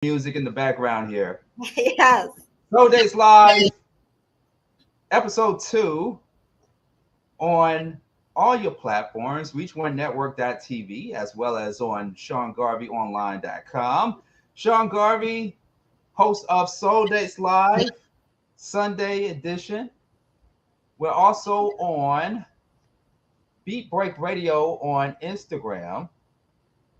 music in the background here. Yes. So Dates Live, episode 2 on all your platforms, reach1network.tv, as well as on SeanGarveyOnline.com. Sean Garvey, host of Soul Dates Live, Sunday edition. We're also on Beat Break Radio on Instagram,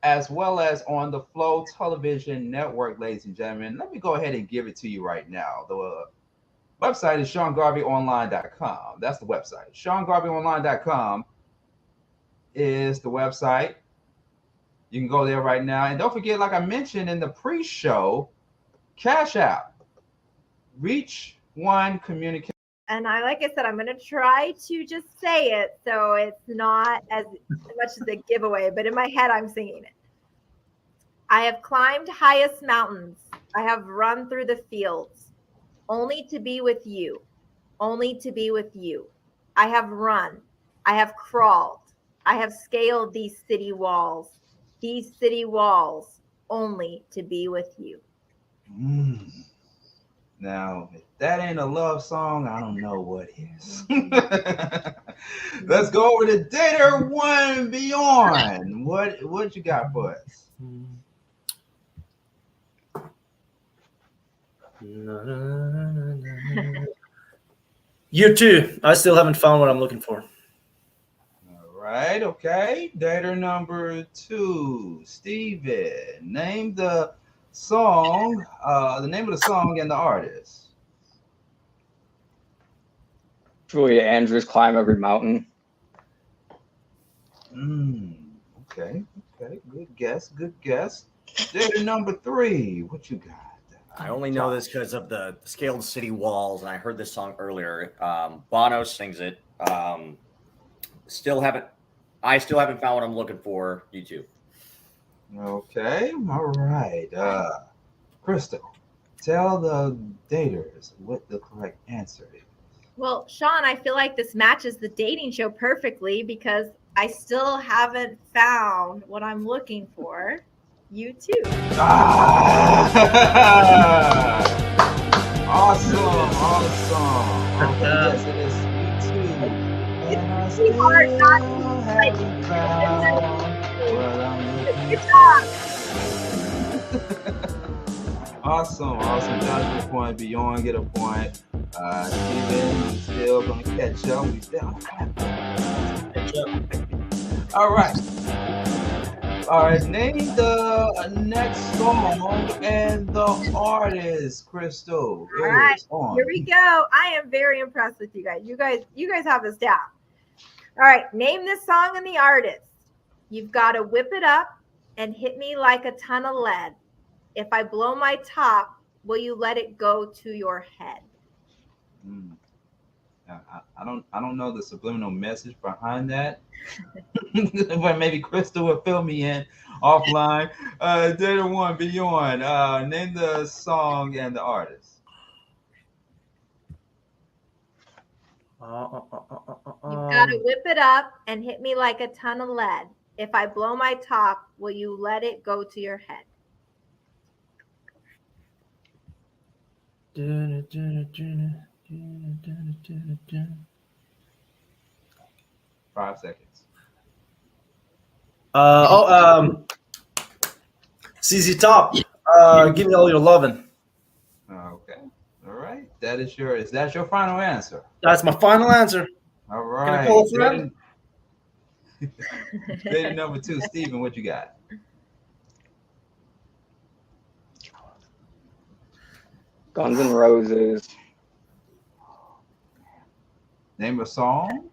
as well as on the Flow Television Network, ladies and gentlemen. Let me go ahead and give it to you right now. The website is SeanGarveyOnline.com. That's the website. SeanGarveyOnline.com is the website. You can go there right now. And don't forget, like I mentioned in the pre-show, Cash App, Reach One Communication. And like I said, I'm going to try to just say it so it's not as much as a giveaway, but in my head, I'm singing it. I have climbed highest mountains. I have run through the fields, only to be with you, only to be with you. I have run. I have crawled. I have scaled these city walls, only to be with you. Now, if that ain't a love song, I don't know what is. Let's go over to Dater One Beyond. What you got for us? You too. I still haven't found what I'm looking for. All right, okay. Dater number 2, Steven. Name the song, the name of the song and the artist. Julia Andrews, Climb Every Mountain. Okay. Good guess. Dater number 3, what you got? I only know this because of the Scaled City Walls, and I heard this song earlier. Bono sings it. I still haven't found what I'm looking for. You too. Okay, all right. Crystal, tell the daters what the correct answer is. Well, Sean, I feel like this matches the dating show perfectly because I still haven't found what I'm looking for. You too. Awesome. Okay, yes, it is you too. It's pretty hard not to like. Good job. Awesome. Josh, get a point. Beyond, get a point. Steven, we still gonna catch up. All right. Name the next song and the artist, Crystal. All right, here we go. I am very impressed with you guys. You guys have this down. All right, name this song and the artist. You've got to whip it up and hit me like a ton of lead. If I blow my top, will you let it go to your head? I don't know the subliminal message behind that, but maybe Crystal will fill me in offline. Dater One Beyond. Name the song and the artist. You've got to whip it up and hit me like a ton of lead. If I blow my top, will you let it go to your head? Five seconds. CZ Top. Give me all your lovin'. Okay. All right. Is that your final answer? That's my final answer. All right. Can I call a friend? Dater number 2, Steven, what you got? Guns N' Roses. Name a song.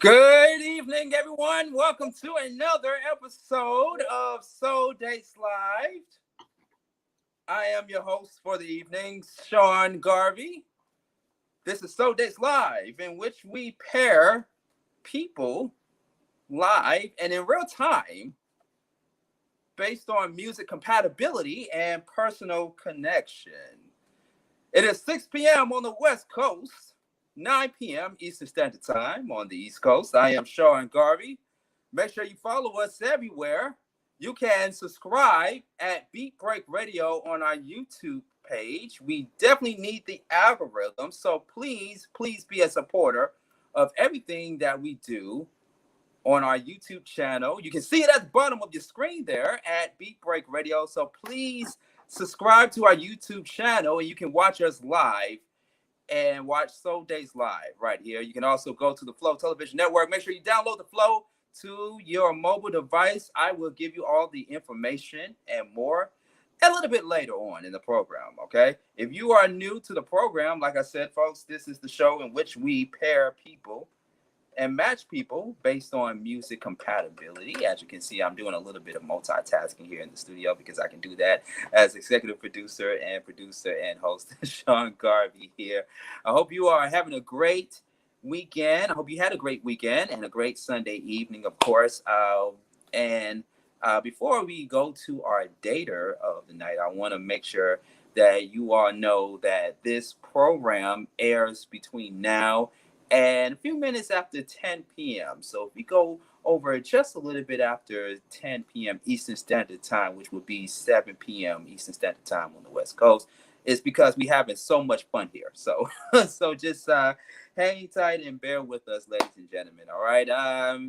Good evening, everyone. Welcome to another episode of Soul Dates Live. I am your host for the evening, Sean Garvey. This is Soul Dates Live, in which we pair people live and in real time based on music compatibility and personal connection. It is 6 p.m. on the West Coast, 9 p.m. Eastern Standard Time on the East Coast. I am Sean Garvey. Make sure you follow us everywhere. You can subscribe at Beat Break Radio on our YouTube page. We definitely need the algorithm, so please be a supporter of everything that we do on our YouTube channel. You can see it at the bottom of your screen there at Beat Break Radio. So please subscribe to our YouTube channel and you can watch us live and watch Soul Dates Live right here. You can also go to the Flow Television Network. Make sure you download the Flow to your mobile device. I will give you all the information and more a little bit later on in the program, okay? If you are new to the program, like I said, folks, this is the show in which we pair people and match people based on music compatibility. As you can see, I'm doing a little bit of multitasking here in the studio because I can do that as executive producer and host Sean Garvey here. I hope you are having a great weekend. I hope you had a great weekend and a great Sunday evening, of course. Before we go to our dater of the night, I want to make sure that you all know that this program airs between now and a few minutes after 10 p.m. So if we go over just a little bit after 10 p.m. Eastern Standard Time, which would be 7 p.m. Eastern Standard Time on the West Coast, it's because we're having so much fun here. So just hang tight and bear with us, ladies and gentlemen. All right.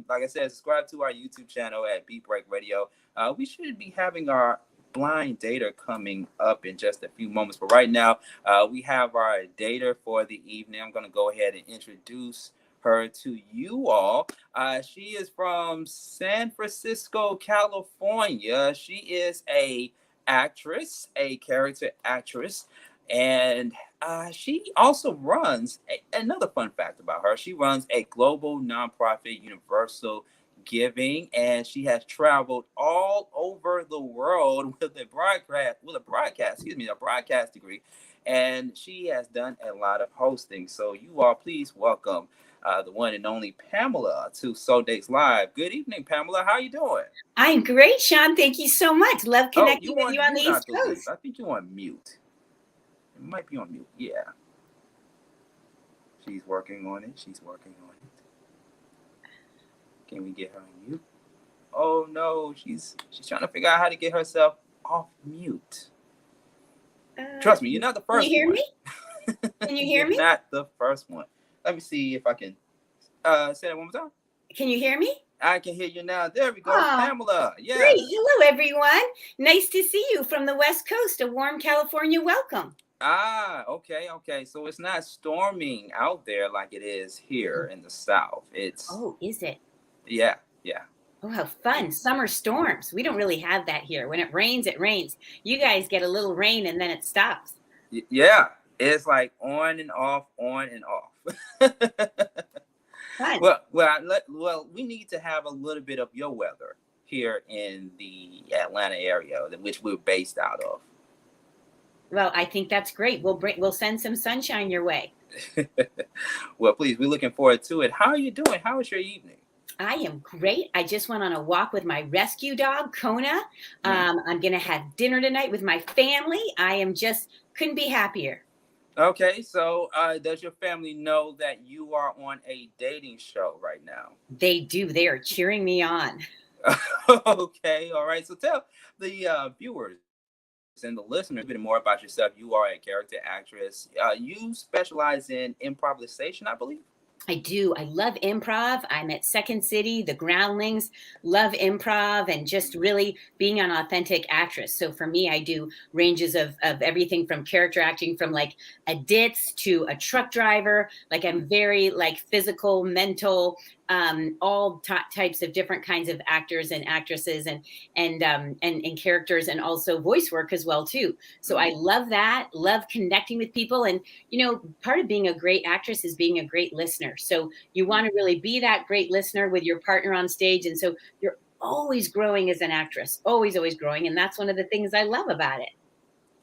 Like I said, subscribe to our YouTube channel at Beat Break Radio. We should be having our blind dater coming up in just a few moments, but right now we have our dater for the evening. I'm going to go ahead and introduce her to you all. She is from San Francisco, California. She is a character actress, and she also runs another fun fact about her. She runs a global nonprofit, Universal Giving, and she has traveled all over the world with a broadcast degree, and she has done a lot of hosting. So you all please welcome the one and only Pamela to Soul Dates Live. Good evening, Pamela. How are you doing? I'm great, Sean. Thank you so much. Love connecting with you on the East Coast. I think you're on mute. It might be on mute. Yeah. She's working on it. Can we get her on mute? Oh no, she's trying to figure out how to get herself off mute. Trust me, you're not the first one. Can you hear me? Can you hear me? Not the first one. Let me see if I can say that one more time. Can you hear me? I can hear you now. There we go, Pamela. Yes. Great. Hello, everyone. Nice to see you from the West Coast. A warm California welcome. Okay. So it's not storming out there like it is here in the South. Oh, is it? Yeah. Oh, how fun. Summer storms. We don't really have that here. When it rains, it rains. You guys get a little rain and then it stops. Yeah. It's like on and off. Fun. Well, we need to have a little bit of your weather here in the Atlanta area, which we're based out of. Well, I think that's great. We'll send some sunshine your way. Well, please, we're looking forward to it. How are you doing? How was your evening? I am great. I just went on a walk with my rescue dog, Kona. I'm going to have dinner tonight with my family. Couldn't be happier. Okay, so does your family know that you are on a dating show right now? They do. They are cheering me on. Okay, all right. So tell the viewers and the listeners a bit more about yourself. You are a character actress. You specialize in improvisation, I believe. I do. I love improv. I'm at Second City, the Groundlings, love improv and just really being an authentic actress. So for me, I do ranges of everything from character acting from like a ditz to a truck driver. Like I'm very like physical, mental, all types of different kinds of actors and actresses and characters, and also voice work as well too. So I love that, love connecting with people. And, part of being a great actress is being a great listener. So you want to really be that great listener with your partner on stage. And so you're always growing as an actress, always growing. And that's one of the things I love about it.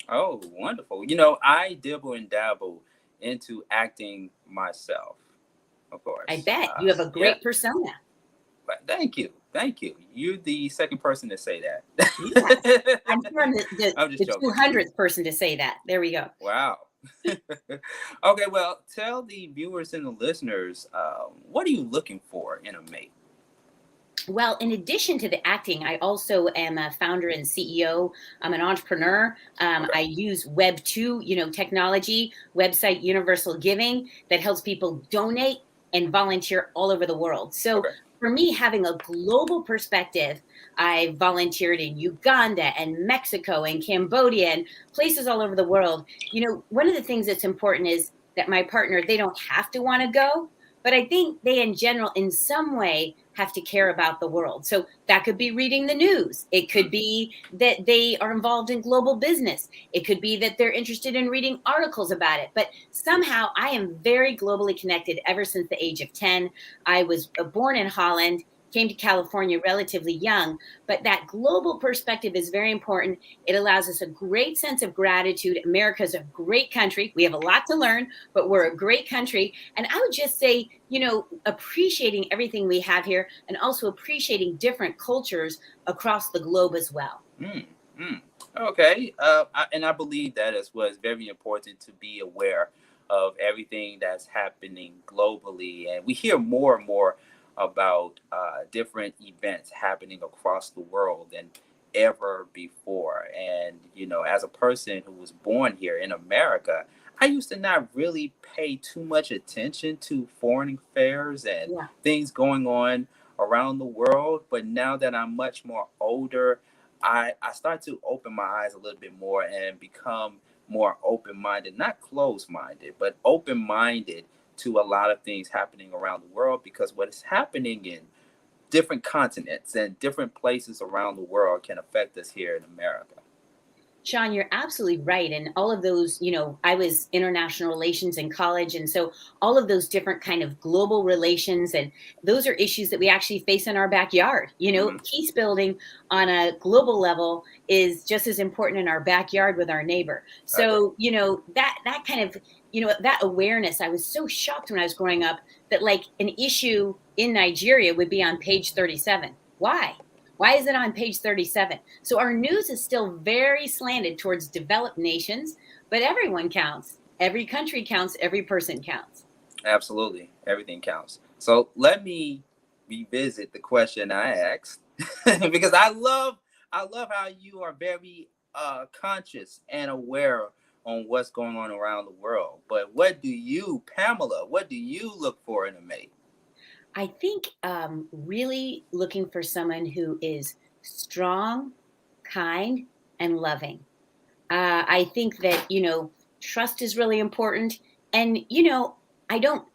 Oh, wonderful. I dibble and dabble into acting myself, of course. I bet you have a great persona. But thank you. You're the second person to say that. Yes. I'm sure I'm the joking. 200th person to say that. There we go. Wow. Okay, well, tell the viewers and the listeners, what are you looking for in a mate? Well, in addition to the acting, I also am a founder and CEO. I'm an entrepreneur. I use Web 2, technology, website universal giving that helps people donate and volunteer all over the world. So for me, having a global perspective, I volunteered in Uganda and Mexico and Cambodia and places all over the world. One of the things that's important is that my partner, they don't have to want to go, but I think they in general, in some way, have to care about the world. So that could be reading the news. It could be that they are involved in global business. It could be that they're interested in reading articles about it. But somehow I am very globally connected ever since the age of 10. I was born in Holland, came to California relatively young, but that global perspective is very important. It allows us a great sense of gratitude. America's a great country. We have a lot to learn, but we're a great country. And I would just say, appreciating everything we have here and also appreciating different cultures across the globe as well. Okay. And I believe that as well. It's very important to be aware of everything that's happening globally. And we hear more and more about different events happening across the world than ever before. And, as a person who was born here in America, I used to not really pay too much attention to foreign affairs and things going on around the world. But now that I'm much more older, I start to open my eyes a little bit more and become more open-minded, not closed-minded, but open-minded to a lot of things happening around the world, because what is happening in different continents and different places around the world can affect us here in America. Sean, you're absolutely right. And all of those, I was international relations in college. And so all of those different kind of global relations, and those are issues that we actually face in our backyard. Peace building on a global level is just as important in our backyard with our neighbor. So, that kind of, that awareness, I was so shocked when I was growing up that like an issue in Nigeria would be on page 37. Why? Why is it on page 37? So our news is still very slanted towards developed nations, but everyone counts. Every country counts. Every person counts. Absolutely. Everything counts. So let me revisit the question I asked because I love how you are very conscious and aware on what's going on around the world. But what do you, Pamela, what do you look for in a mate? I think really looking for someone who is strong, kind, and loving. I think that, trust is really important. And, I don't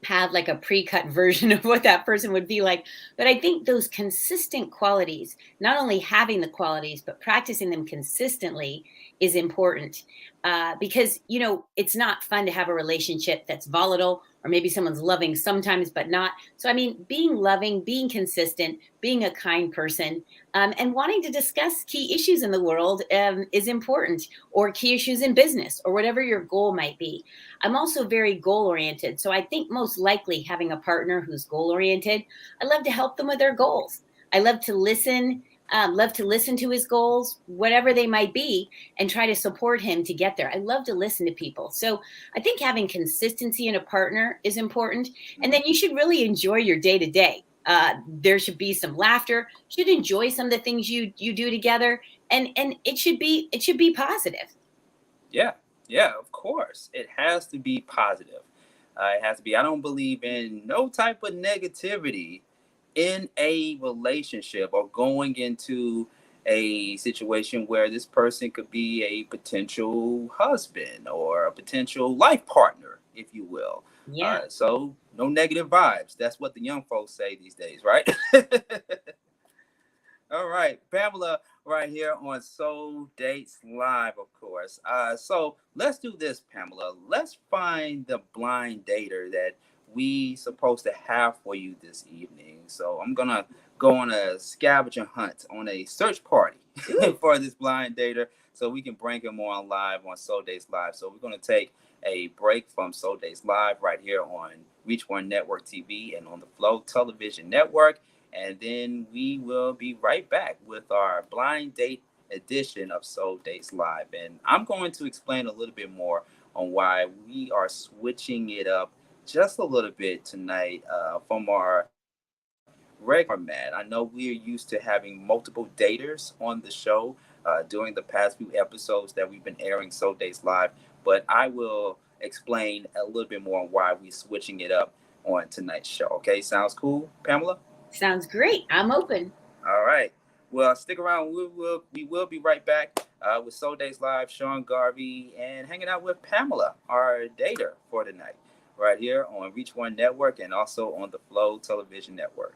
have like a pre-cut version of what that person would be like, but I think those consistent qualities, not only having the qualities, but practicing them consistently is important. Because, it's not fun to have a relationship that's volatile, or maybe someone's loving sometimes, but not. So, being loving, being consistent, being a kind person, and wanting to discuss key issues in the world is important, or key issues in business, or whatever your goal might be. I'm also very goal-oriented. So I think most likely having a partner who's goal-oriented, I love to help them with their goals. I love to listen to his goals, whatever they might be, and try to support him to get there. I love to listen to people. So I think having consistency in a partner is important. And then you should really enjoy your day to day. There should be some laughter. You should enjoy some of the things you do together. And it should be positive. Yeah, of course. It has to be positive. It has to be. I don't believe in no type of negativity in a relationship or going into a situation where this person could be a potential husband or a potential life partner, if you will. Yeah. So no negative vibes. That's what the young folks say these days, right? All right, Pamela, right here on Soul Dates Live, of course. So let's do this, Pamela. Let's find the blind dater that we supposed to have for you this evening. So I'm gonna go on a scavenger hunt, on a search party for this blind dater, so we can bring him on live on Soul Dates Live. So we're gonna take a break from Soul Dates Live right here on Reach One Network TV and on the Flow Television Network. And then we will be right back with our blind date edition of Soul Dates Live. And I'm going to explain a little bit more on why we are switching it up just a little bit tonight from our regular format. I know we're used to having multiple daters on the show during the past few episodes that we've been airing Soul Dates Live, but I will explain a little bit more on why we're switching it up on tonight's show. Okay, sounds cool, Pamela? Sounds great. I'm open. All right. Well, stick around. We will be right back with Soul Dates Live, Sean Garvey, and hanging out with Pamela, our dater for tonight, right here on Reach One Network and also on the Flow Television Network.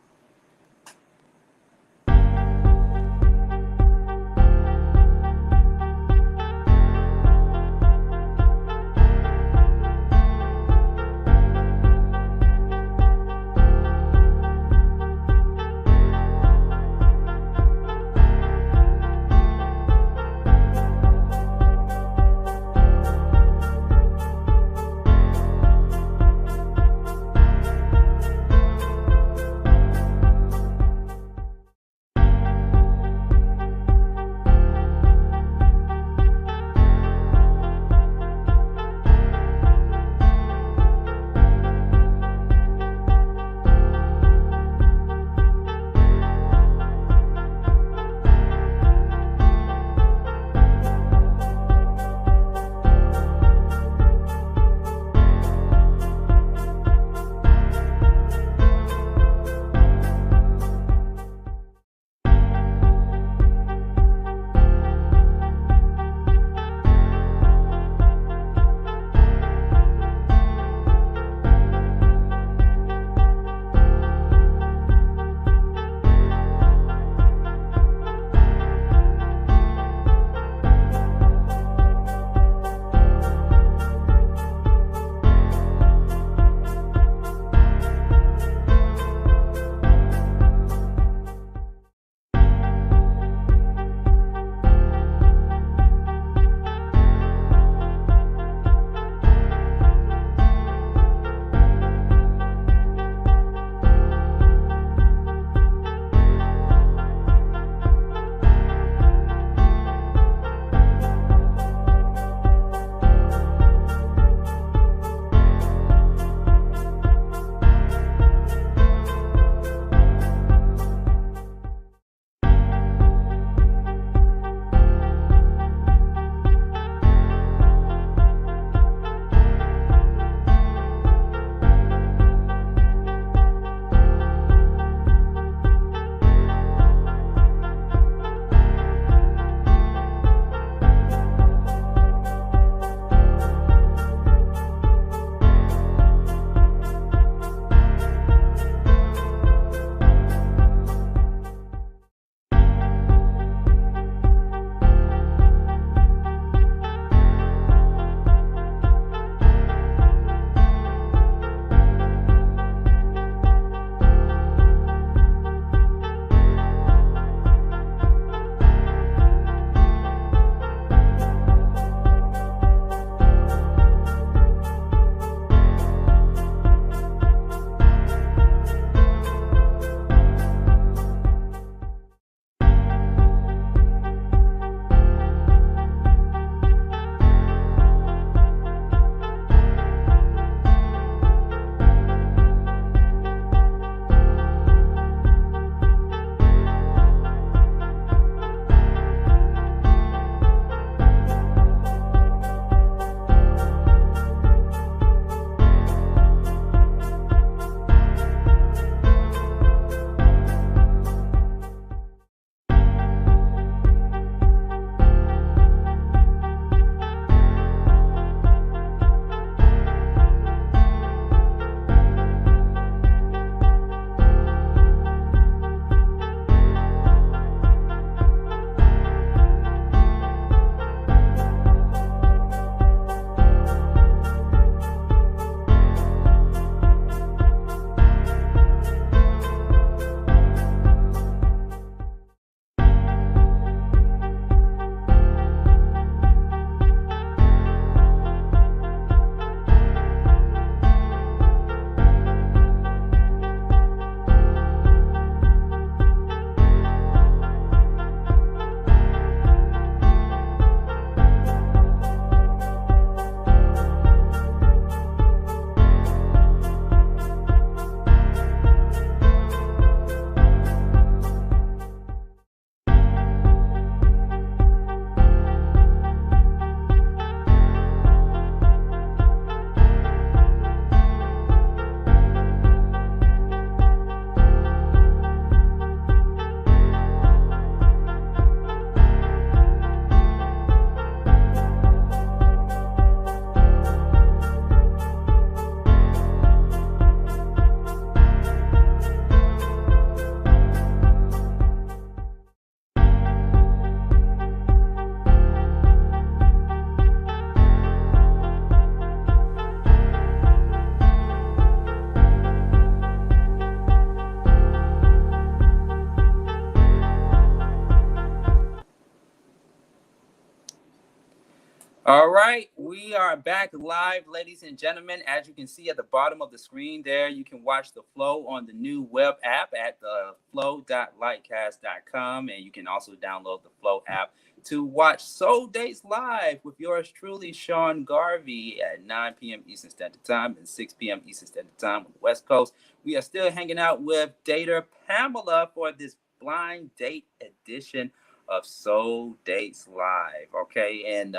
All right, we are back live, ladies and gentlemen. As you can see at the bottom of the screen there, you can watch the flow on the new web app at the flow.lightcast.com, and you can also download the Flow app to watch Soul Dates Live with yours truly, Sean Garvey, at 9 p.m. Eastern Standard Time and 6 p.m. Eastern Standard Time on the West Coast. We are still hanging out with dater Pamela for this blind date edition of Soul Dates Live, okay? And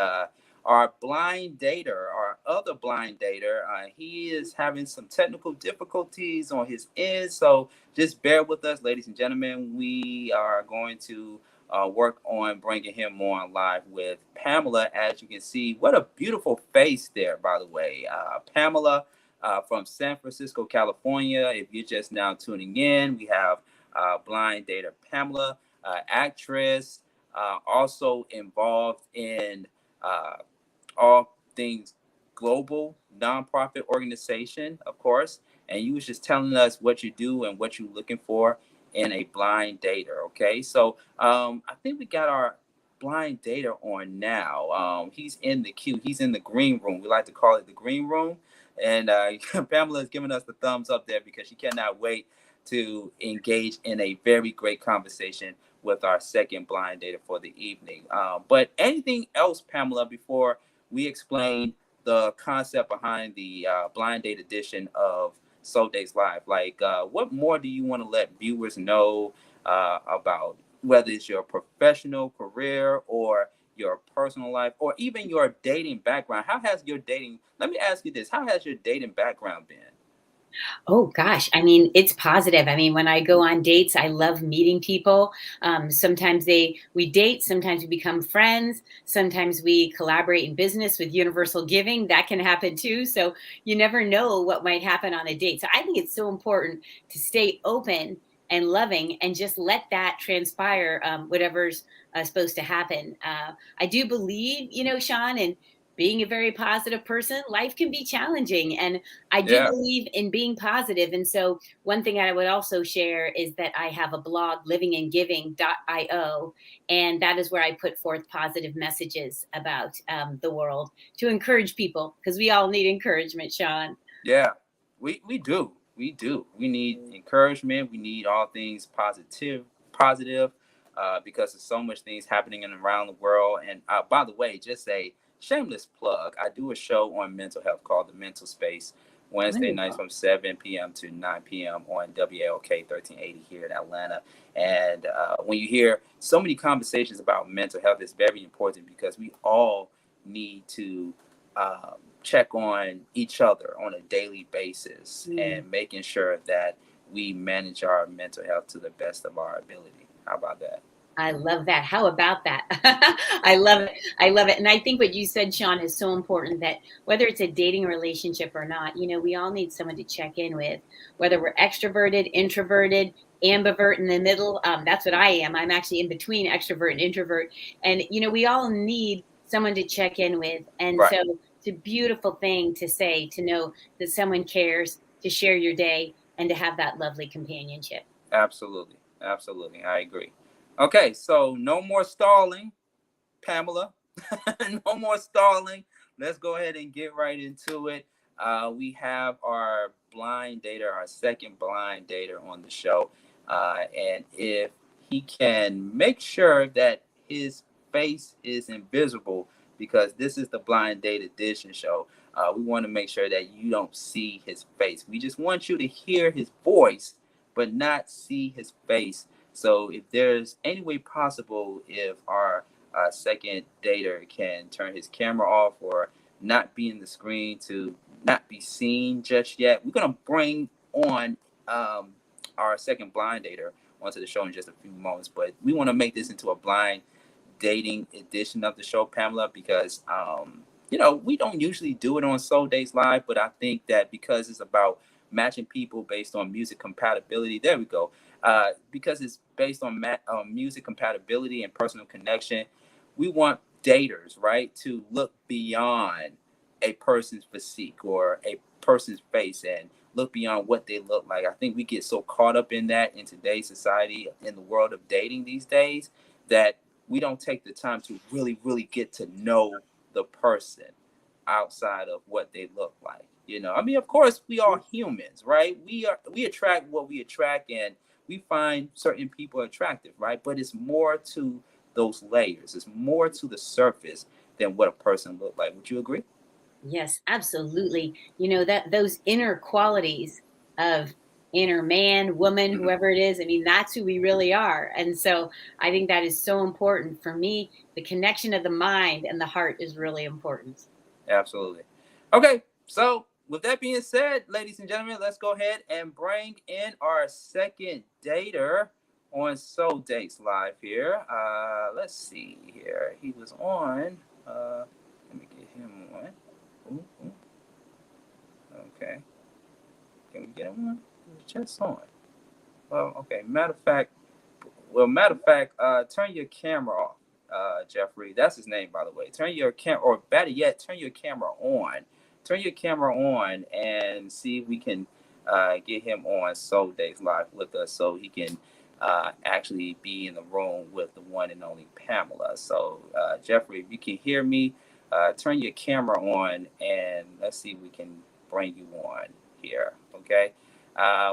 our blind dater, our other blind dater, he is having some technical difficulties on his end. So just bear with us, ladies and gentlemen. We are going to work on bringing him on live with Pamela. As you can see, what a beautiful face there, by the way. Pamela from San Francisco, California. If you're just now tuning in, we have blind dater Pamela, actress, also involved in all things global nonprofit organization, of course. And you was just telling us what you do and what you're looking for in a blind dater. Okay, so I think we got our blind dater on now. He's in the queue. He's in the green room. We like to call it the green room. And Pamela is giving us the thumbs up there because she cannot wait to engage in a very great conversation with our second blind dater for the evening. But anything else, Pamela, before we explain the concept behind the blind date edition of Soul Dates Live? Like, what more do you want to let viewers know about, whether it's your professional career or your personal life or even your dating background? How has your dating, let me ask you this, how has your dating background been? Oh gosh, I mean, it's positive. I mean, when I go on dates, I love meeting people. Sometimes we date, sometimes we become friends, sometimes we collaborate in business with universal giving. That can happen too. So you never know what might happen on a date. So I think it's so important to stay open and loving and just let that transpire, whatever's supposed to happen. I do believe, Sean, and being a very positive person, life can be challenging. And I do believe in being positive. And so one thing I would also share is that I have a blog, livingandgiving.io. And that is where I put forth positive messages about the world to encourage people, because we all need encouragement, Sean. Yeah, we do. We do. We need encouragement. We need all things positive, because there's so much things happening around the world. And by the way, just a shameless plug, I do a show on mental health called The Mental Space, Wednesday nights from 7 p.m. to 9 p.m. on WALK 1380 here in Atlanta. And when you hear so many conversations about mental health, it's very important because we all need to check on each other on a daily basis and making sure that we manage our mental health to the best of our ability. How about that? I love that. How about that? I love it. I love it. And I think what you said, Sean, is so important, that whether it's a dating relationship or not, we all need someone to check in with, whether we're extroverted, introverted, ambivert in the middle. That's what I am. I'm actually in between extrovert and introvert. And, we all need someone to check in with. And so it's a beautiful thing to say, to know that someone cares, to share your day, and to have that lovely companionship. Absolutely. Absolutely. I agree. Okay, so no more stalling, Pamela. No more stalling. Let's go ahead and get right into it. We have our blind dater, our second blind dater on the show. And if he can make sure that his face is invisible, because this is the blind date edition show, we want to make sure that you don't see his face. We just want you to hear his voice, but not see his face. So if there's any way possible, if our second dater can turn his camera off or not be in the screen to not be seen just yet, we're going to bring on our second blind dater onto the show in just a few moments. But we want to make this into a blind dating edition of the show, Pamela, because, we don't usually do it on Soul Dates Live, but I think that because it's about matching people based on music compatibility, there we go. Because it's based on music compatibility and personal connection, we want daters, right, to look beyond a person's physique or a person's face and look beyond what they look like. I think we get so caught up in that in today's society, in the world of dating these days, that we don't take the time to really, really get to know the person outside of what they look like. You know, I mean, of course, we are humans, right? We attract what we attract, and we find certain people attractive, right? But it's more to those layers. It's more to the surface than what a person look like. Would you agree? Yes, absolutely. You know, that those inner qualities of inner man, woman, whoever it is, I mean, that's who we really are. And so I think that is so important for me. The connection of the mind and the heart is really important. Absolutely. Okay, so with that being said, ladies and gentlemen, let's go ahead and bring in our second dater on Soul Dates Live here. Let's see here. He was on. Let me get him on. Ooh. Okay. Can we get him on? Just on. Well, okay. Matter of fact, turn your camera off. Jeffrey, that's his name, by the way. Turn your camera, or better yet, turn your camera on. Turn your camera on and see if we can get him on Soul Days Live with us, so he can actually be in the room with the one and only Pamela. So, Jeffrey, if you can hear me, turn your camera on and let's see if we can bring you on here. Okay.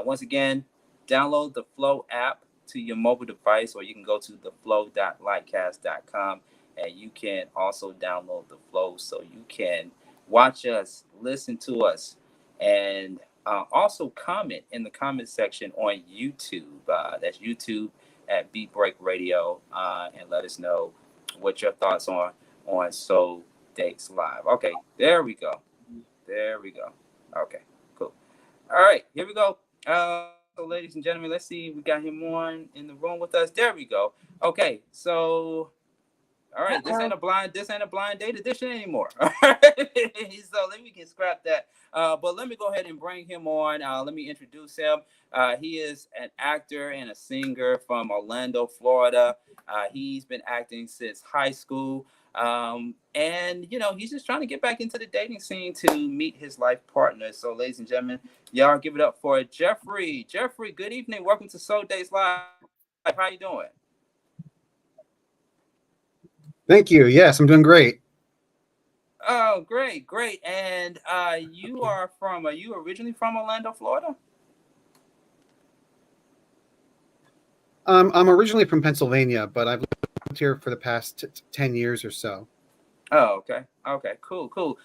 Once again, download the Flow app to your mobile device, or you can go to theflow.lightcast.com, and you can also download the Flow so you can watch us, listen to us, and also comment in the comment section on YouTube. That's YouTube at Beat Break Radio, and let us know what your thoughts are on Soul Dates Live. Okay, there we go. Okay, cool. All right, here we go. So, ladies and gentlemen, let's see. We got him on in the room with us. There we go. Okay, so all right, this ain't a blind date edition anymore. All right, so we can scrap that. But let me go ahead and bring him on. Let me introduce him. He is an actor and a singer from Orlando, Florida. He's been acting since high school. And you know, he's just trying to get back into the dating scene to meet his life partner. So, ladies and gentlemen, y'all give it up for Jeffrey. Jeffrey, good evening. Welcome to Soul Days Live. How you doing? Thank you. Yes, I'm doing great. Oh, great. And you originally from Orlando, Florida? I'm originally from Pennsylvania, but I've lived here for the past 10 years or so. Oh, okay. Okay, cool.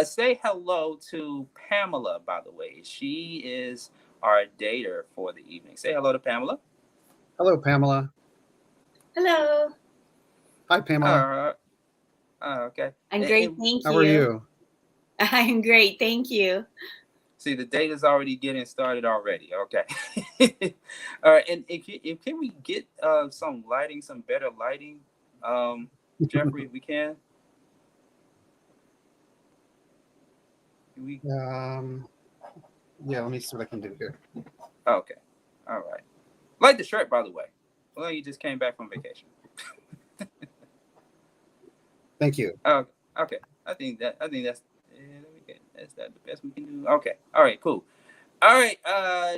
Say hello to Pamela, by the way. She is our dater for the evening. Say hello to Pamela. Hello, Pamela. Hello. Hi, Pamela. Okay. I'm great, thank you. How are you? I'm great, thank you. See, the date is already getting started already. Okay. All right. And can we get some better lighting, Jeffrey, if we can? Yeah, let me see what I can do here. Okay. All right. Like the shirt, by the way. Well, you just came back from vacation. Thank you. Okay. I think that's the best we can do. Okay. All right. Cool. All right.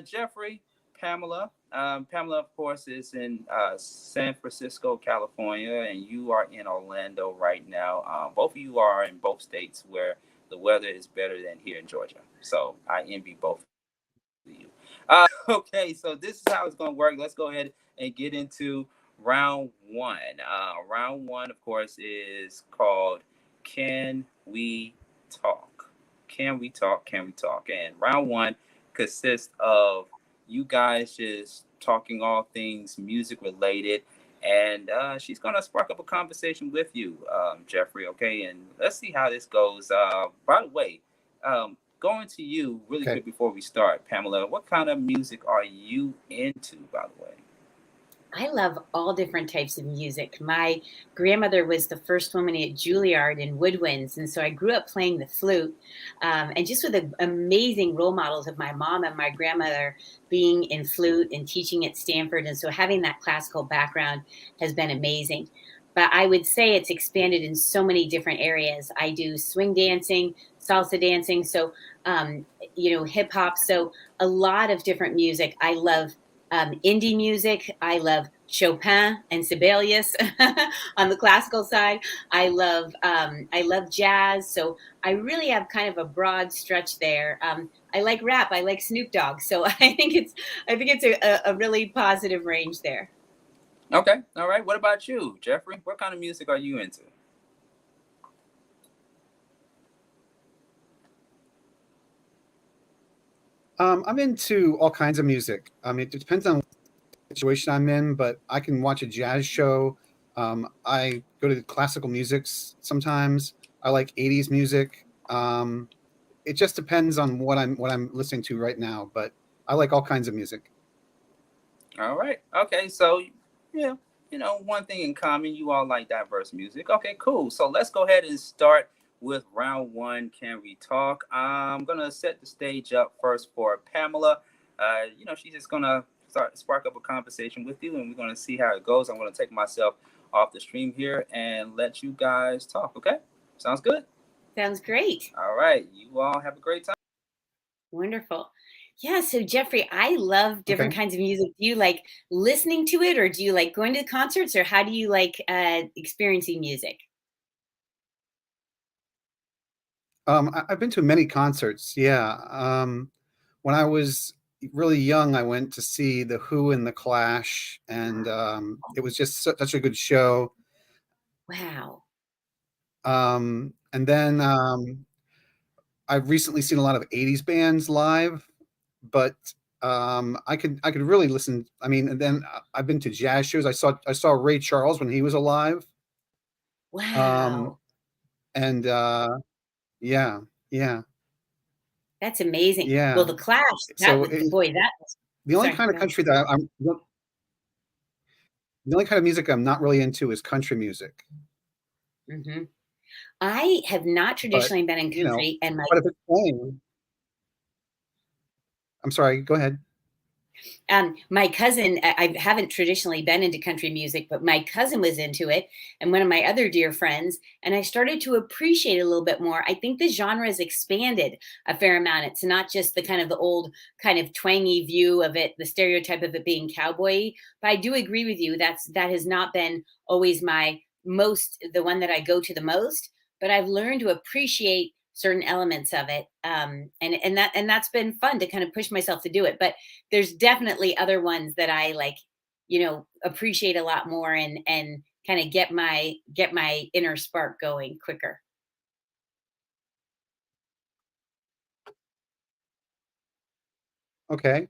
Jeffrey, Pamela. Pamela, of course, is in San Francisco, California, and you are in Orlando right now. Both of you are in both states where the weather is better than here in Georgia. So I envy both of you. Okay. So this is how it's going to work. Let's go ahead and get into round one. Round one, of course, is called Can We Talk? Can we talk? And round one consists of you guys just talking all things music related. And she's going to spark up a conversation with you, Jeffrey, okay? And let's see how this goes. By the way, going to you really quick before we start, Pamela, what kind of music are you into, by the way? I love all different types of music. My grandmother was the first woman at Juilliard in woodwinds, and so I grew up playing the flute, and just with the amazing role models of my mom and my grandmother being in flute and teaching at Stanford, and so having that classical background has been amazing. But I would say it's expanded in so many different areas. I do swing dancing, salsa dancing, so hip hop. So a lot of different music. I love Indie music, I love Chopin and Sibelius on the classical side. I love jazz. So I really have kind of a broad stretch there. I like rap. I like Snoop Dogg. So I think it's a really positive range there. Okay. All right. What about you, Jeffrey? What kind of music are you into? I'm into all kinds of music. I mean, it depends on the situation I'm in, but I can watch a jazz show. I go to classical music sometimes. I like 80s music. It just depends on what I'm listening to right now, but I like all kinds of music. All right. Okay. So, yeah, one thing in common, you all like diverse music. Okay, cool. So let's go ahead and start with round one. Can we talk? I'm going to set the stage up first for Pamela. She's just going to spark up a conversation with you, and we're going to see how it goes. I'm going to take myself off the stream here and let you guys talk. Okay? Sounds good? Sounds great. All right. You all have a great time. Wonderful. Yeah. So Jeffrey, I love different kinds of music. Do you like listening to it, or do you like going to concerts, or how do you like experiencing music? I've been to many concerts. Yeah. When I was really young, I went to see The Who and The Clash, and it was just such a good show. Wow. And then I've recently seen a lot of 80s bands live, but I could really listen. I mean, and then I've been to jazz shows. I saw Ray Charles when he was alive. Wow. And yeah. That's amazing. Yeah. Well, The Clash, So boy, that was the only kind of country that the only kind of music I'm not really into is country music. Mm-hmm. I have not traditionally been in country, and but if it's playing, I'm sorry, go ahead. My cousin, I haven't traditionally been into country music, but my cousin was into it, and one of my other dear friends, and I started to appreciate it a little bit more. I think the genre has expanded a fair amount. It's not just the kind of the old kind of twangy view of it, the stereotype of it being cowboy. But I do agree with you. that has not been always the one that I go to the most, but I've learned to appreciate certain elements of it. And that's been fun to kind of push myself to do it. But there's definitely other ones that I like, appreciate a lot more and kind of get my inner spark going quicker. Okay.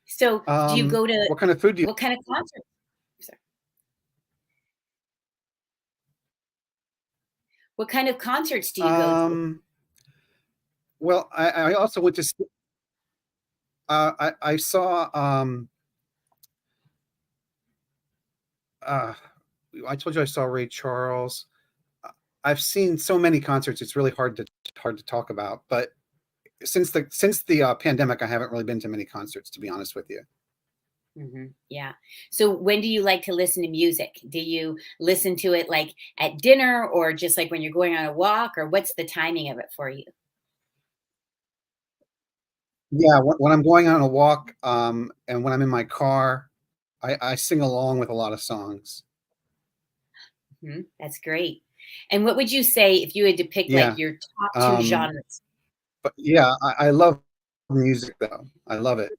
So do you go to what kind of food do you what kind of concert? Sorry. What kind of concerts do you go to? Well, I also went to I saw I told you I saw Ray Charles. I've seen so many concerts; it's really hard to talk about. But since the pandemic, I haven't really been to many concerts, to be honest with you. Mm-hmm. Yeah. So when do you like to listen to music? Do you listen to it like at dinner, or just like when you're going on a walk, or what's the timing of it for you? Yeah, when I'm going on a walk, and when I'm in my car, I sing along with a lot of songs. Mm-hmm. That's great. And what would you say if you had to pick like your top two genres? But yeah, I love music though. I love it.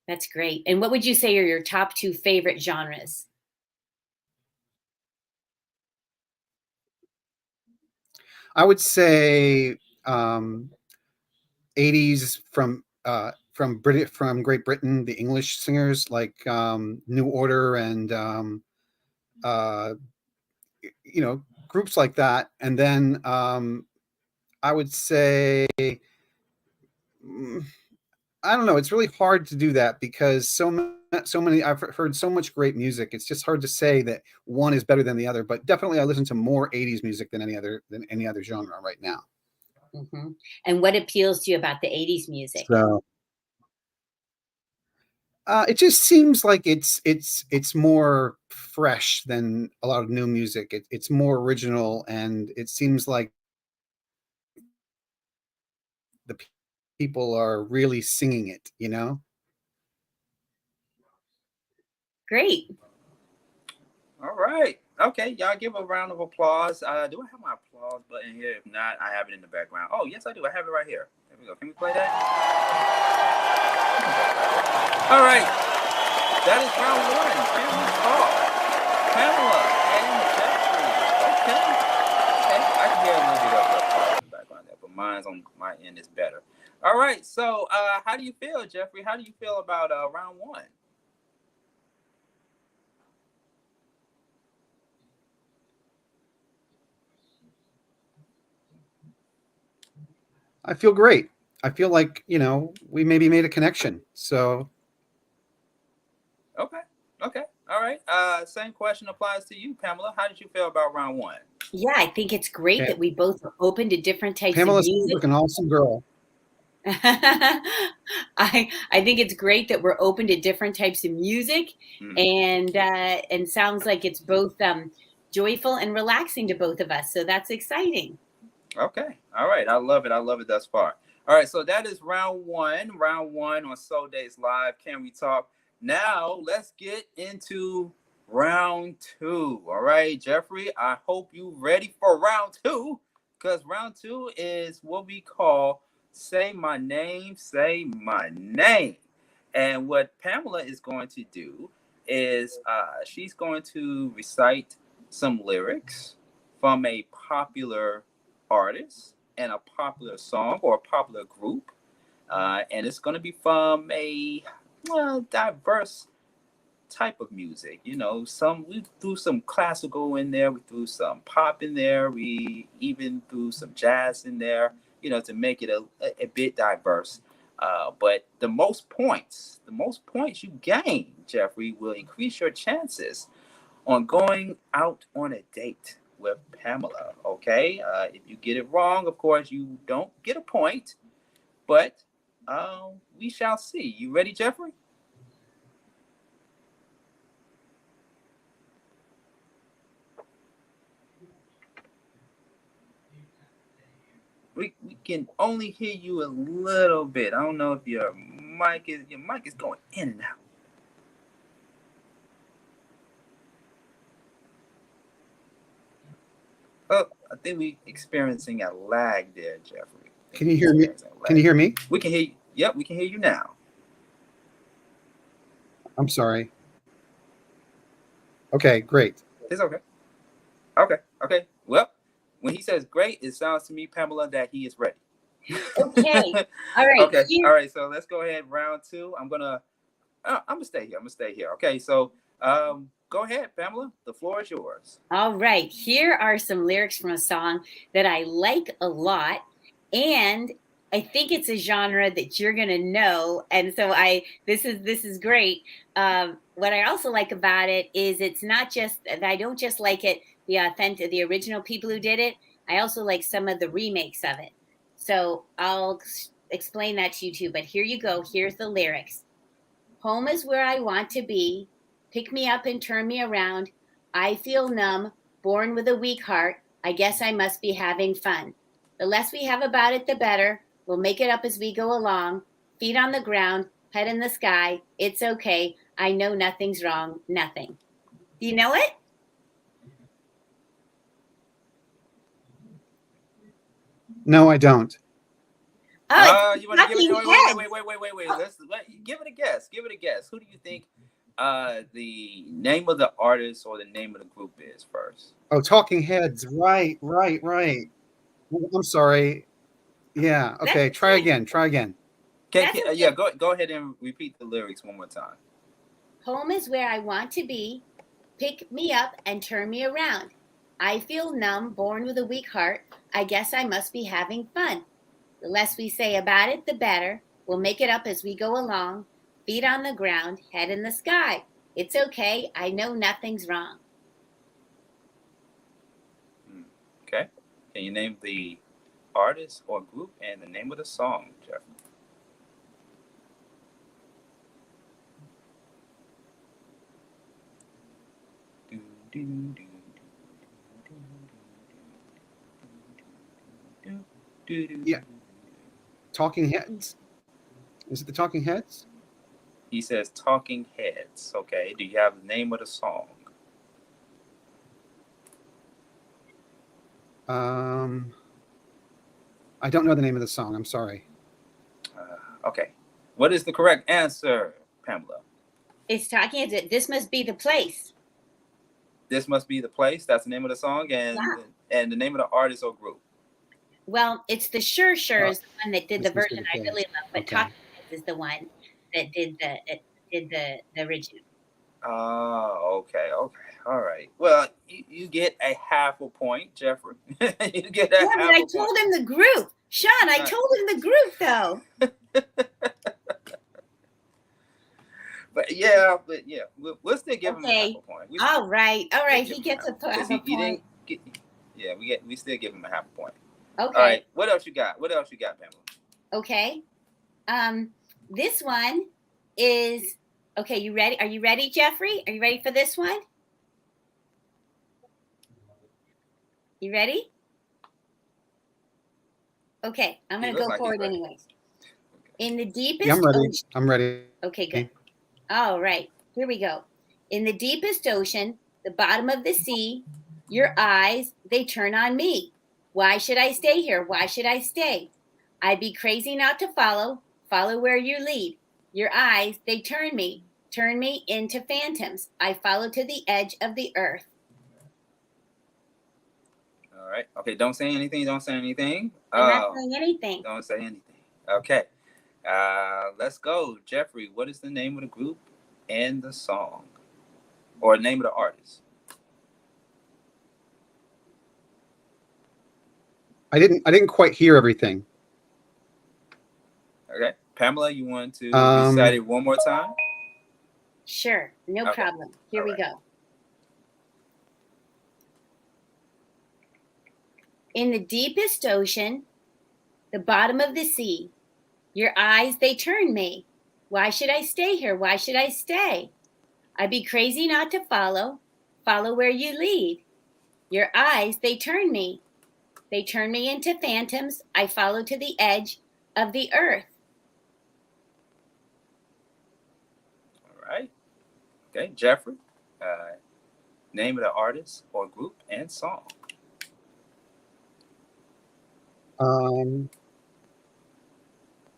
That's great. And what would you say are your top two favorite genres? I would say 80s from Great Britain, the English singers like New Order and groups like that. And then I would say I don't know. It's really hard to do that because so many. I've heard so much great music. It's just hard to say that one is better than the other. But definitely, I listen to more '80s music than any other genre right now. Mm-hmm. And what appeals to you about the '80s music? So it just seems like it's more fresh than a lot of new music. It's more original, and it seems like the people are really singing it. Great. All right. Okay, y'all give a round of applause. Do I have my applause button here? If not, I have it in the background. Oh, yes, I do. I have it right here. There we go. Can we play that? All right. That is round one. Can we talk? Pamela and Jeffrey. Okay. Okay. I can hear a little bit of the applause in the background there, but mine's on my end is better. All right. So, how do you feel, Jeffrey? How do you feel about round one? I feel great. I feel like, we maybe made a connection. So. Okay. Okay. All right. Same question applies to you, Pamela. How did you feel about round one? Yeah, I think it's great that we both are open to different types Pamela's of music. like an awesome girl. I think it's great that we're open to different types of music, and sounds like it's both joyful and relaxing to both of us. So that's exciting. Okay. All right. I love it. I love it thus far. All right. So that is round one. Round one on Soul Dates Live. Can we talk? Now let's get into round two. All right, Jeffrey, I hope you're ready for round two, because round two is what we call Say My Name, Say My Name. And what Pamela is going to do is she's going to recite some lyrics from a popular artist and a popular song or a popular group. And it's going to be from a diverse type of music. We threw some classical in there, we threw some pop in there, we even threw some jazz in there, to make it a bit diverse. But the most points you gain, Jeffrey, will increase your chances on going out on a date with Pamela. Okay, if you get it wrong, of course you don't get a point, but we shall see. You ready, Jeffrey? We can only hear you a little bit. I don't know if your mic is going in and out. Oh, I think we're experiencing a lag there, Jeffrey. Can you hear me? Can you hear me? We can hear you. Yep, we can hear you now. I'm sorry. Okay, great. It's okay. Okay. Well, when he says great, it sounds to me, Pamela, that he is ready. Okay. All right. Okay. All right. So let's go ahead. Round two. I'm gonna stay here. Okay. So go ahead, Pamela. The floor is yours. All right. Here are some lyrics from a song that I like a lot, and I think it's a genre that you're gonna know. And so this is great. What I also like about it is it's not just that I don't just like it, the original people who did it. I also like some of the remakes of it. So I'll explain that to you too. But here you go. Here's the lyrics. Home is where I want to be. Pick me up and turn me around. I feel numb, born with a weak heart. I guess I must be having fun. The less we have about it, the better. We'll make it up as we go along. Feet on the ground, head in the sky. It's okay. I know nothing's wrong. Nothing. Do you know it? No, I don't. Oh, you want to give it? Wait. Give it a guess. Who do you think the name of the artist or the name of the group is first? Oh, Talking Heads. Right. I'm sorry. Yeah. Okay. Try again. Go ahead and repeat the lyrics one more time. Home is where I want to be. Pick me up and turn me around. I feel numb, born with a weak heart. I guess I must be having fun. The less we say about it, the better. We'll make it up as we go along. Feet on the ground, head in the sky. It's okay. I know nothing's wrong. Okay. Can you name the artist or group and the name of the song, Jeff? Yeah. Talking Heads. Is it the Talking Heads? He says Talking Heads. Okay. Do you have the name of the song? I don't know the name of the song. I'm sorry. Okay. What is the correct answer, Pamela? It's Talking Heads. This Must Be the Place. This Must Be the Place. That's the name of the song, and the name of the artist or group. Well, it's the Sure is the one that did the This Must Be version the I Place. really love, but Okay. Talking Heads is the one that did the original. Oh, okay. All right. Well, you get a half a point, Jeffrey. You get a Yeah, half but I a told point. him the group. Sean, I told him the group though. But yeah, we'll still give him a half Okay. a point. All right. We'll He give gets him a half a he point. didn't get. Yeah, we still give him a half a point. Okay. All right. What else you got? Pamela? Okay. This one is okay. You ready? Are you ready, Jeffrey? Are you ready for this one? You ready? Okay, I'm gonna go for it anyways. In the deepest Yeah, I'm ready. ocean. I'm ready. Okay, good. All right, here we go. In the deepest ocean, the bottom of the sea, your eyes, they turn on me. Why should I stay here? Why should I stay? I'd be crazy not to follow where you lead. Your eyes, they turn me into phantoms. I follow to the edge of the earth. All right. Okay. Don't say anything. I'm not saying anything. Don't say anything. Okay. Let's go, Jeffrey. What is the name of the group and the song, or name of the artist? I didn't quite hear everything. Okay, Pamela, you want to recite it one more time? Sure, no problem. Here we go. In the deepest ocean, the bottom of the sea, your eyes, they turn me. Why should I stay here? Why should I stay? I'd be crazy not to follow where you lead. Your eyes, they turn me into phantoms. I follow to the edge of the earth. All right. Okay, Jeffrey, name of the artist or group and song.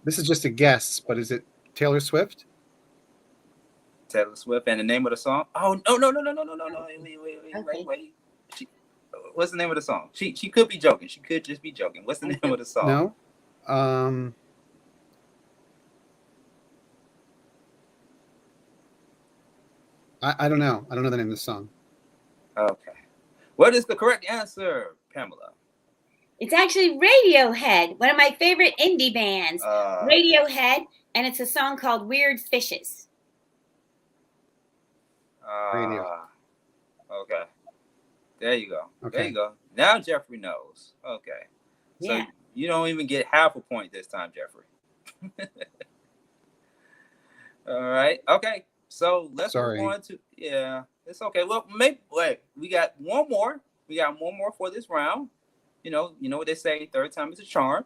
This is just a guess, but is it Taylor Swift? Taylor Swift, and the name of the song? Oh, no. Wait. What's the name of the song? She could be joking. She could just be joking. What's the name of the song? No. I don't know. I don't know the name of the song. Okay. What is the correct answer, Pamela? It's actually Radiohead, one of my favorite indie bands. Radiohead, and it's a song called Weird Fishes. Okay. There you go. Okay. There you go. Now Jeffrey knows. Okay. So Yeah. you don't even get half a point this time, Jeffrey. All right. Okay. So let's move on to it's okay. Well, we got one more. We got one more for this round. You know what they say, third time is a charm.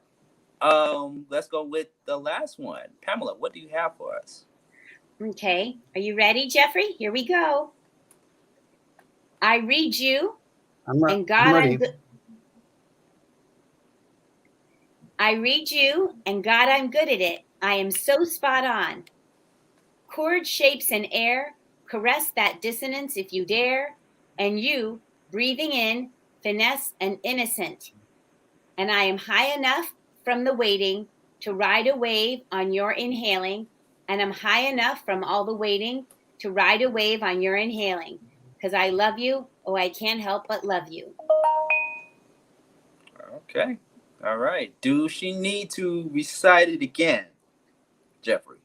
Let's go with the last one. Pamela, what do you have for us? Okay. Are you ready, Jeffrey? Here we go. I read you, and God, I read you, and God, I'm good at it. I am so spot on. Chord shapes and air, caress that dissonance if you dare, and you, breathing in, finesse and innocent. And I am high enough from the waiting to ride a wave on your inhaling, and I'm high enough from all the waiting to ride a wave on your inhaling. Because I love you. Oh, I can't help but love you. Okay. All right. Do she need to recite it again, Jeffrey?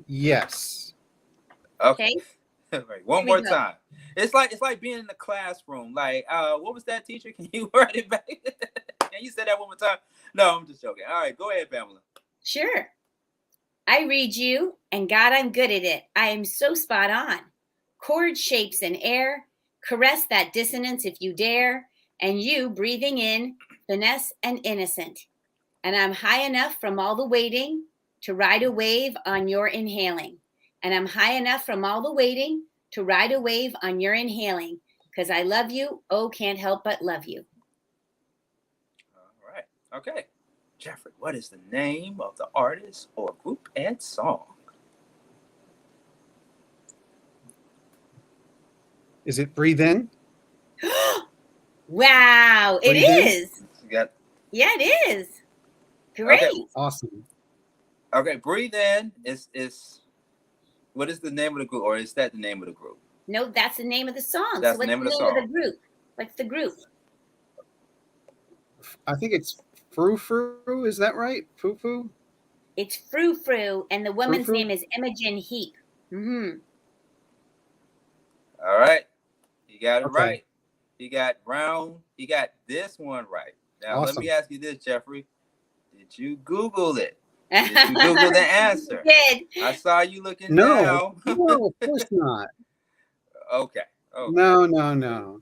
Yes. Okay. Right. One more time. It's like being in the classroom. Like, what was that, teacher? Can you write it back? Can you say that one more time? No, I'm just joking. All right, go ahead, Pamela. Sure. I read you, and God, I'm good at it. I am so spot on. Chord shapes and air, caress that dissonance if you dare, and you breathing in, finesse and innocent. And I'm high enough from all the waiting to ride a wave on your inhaling. And I'm high enough from all the waiting to ride a wave on your inhaling. Because I love you. Oh, can't help but love you. All right. Okay. Jeffrey, what is the name of the artist or group and song? Is it Breathe In? Wow, it Breathe In? is. Yeah, it is. Great. Okay. Awesome. Okay, Breathe In is what is the name of the group, or is that the name of the group? No, that's the name of the song. That's So what's the name of the of song. the group? What's the group? I think it's Frou Frou. Is that right? Foo Foo? It's Frou Frou, and the woman's Frou? name is Imogen Heap. Mm-hmm. All right. You got it Okay. right. You got this one right. Now, Awesome. Let me ask you this, Jeffrey. Did you Google it? Did you Google the answer? Did. I saw you looking No, down. no, of course not. Okay. No, no, no.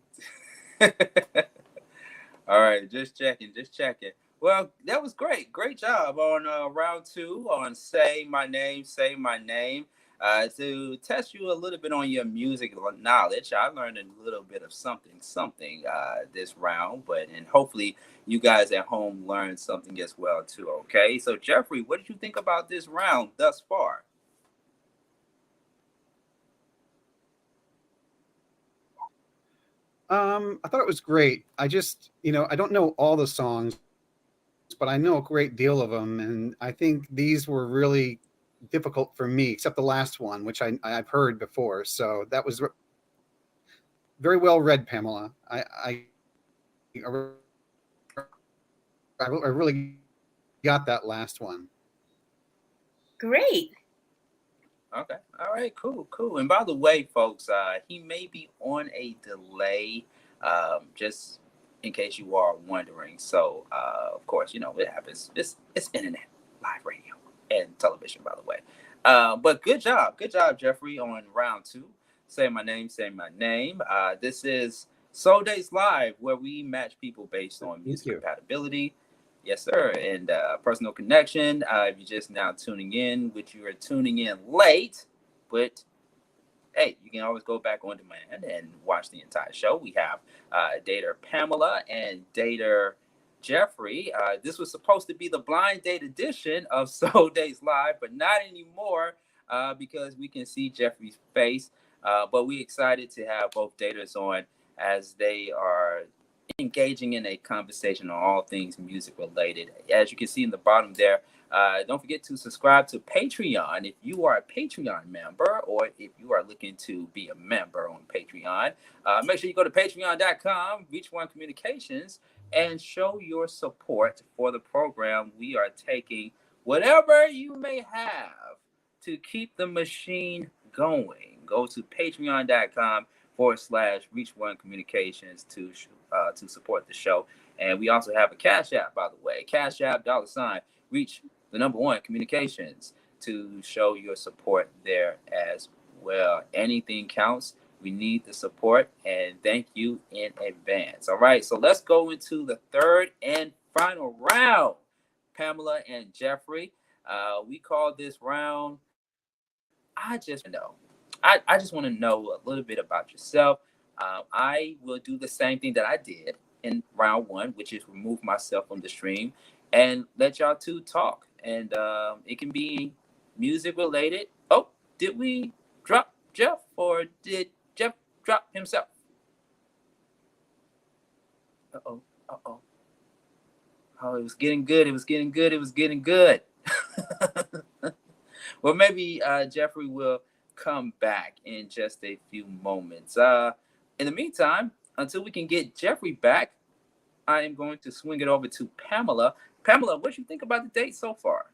All right, just checking. Well, that was great. Great job on round 2 on Say My Name. To test you a little bit on your music knowledge, I learned a little bit of something this round, and hopefully you guys at home learned something as well too. Okay, so Jeffrey, what did you think about this round thus far? I thought it was great. I just, I don't know all the songs, but I know a great deal of them, and I think these were really difficult for me, except the last one, which I've heard before. So that was very well read, Pamela. I really got that last one. Great. Okay. All right. Cool. And by the way, folks, he may be on a delay, just in case you are wondering. So, of course, it happens. It's internet, live radio, and television, by the way. But good job, Jeffrey, on round 2. Say my name. This is Soul Dates Live, where we match people based on music compatibility. Yes, sir. And personal connection. If you're just now tuning in, which you are tuning in late, but hey, you can always go back on demand and watch the entire show. We have Dater Pamela and Dater Jeffrey. This was supposed to be the blind date edition of Soul Dates Live, but not anymore because we can see Jeffrey's face. But we're excited to have both daters on as they are engaging in a conversation on all things music related. As you can see in the bottom there, don't forget to subscribe to Patreon if you are a Patreon member, or if you are looking to be a member on Patreon. Make sure you go to patreon.com, Reach One Communications, and show your support for the program. We are taking whatever you may have to keep the machine going. Go to patreon.com/Reach One Communications to support the show. And we also have a Cash App, by the way. Cash App, $Reach the number 1 Communications, to show your support there as well. Anything counts. We need the support, and thank you in advance. All right, so let's go into the third and final round. Pamela and Jeffrey, we call this round I just know. I just want to know a little bit about yourself. I will do the same thing that I did in round 1, which is remove myself from the stream and let y'all two talk. And it can be music related. Oh, did we drop Jeff, or did Jeff drop himself? Uh-oh. Oh, it was getting good. Well, maybe Jeffrey will come back in just a few moments. In the meantime, until we can get Jeffrey back, I am going to swing it over to Pamela. Pamela, what do you think about the date so far?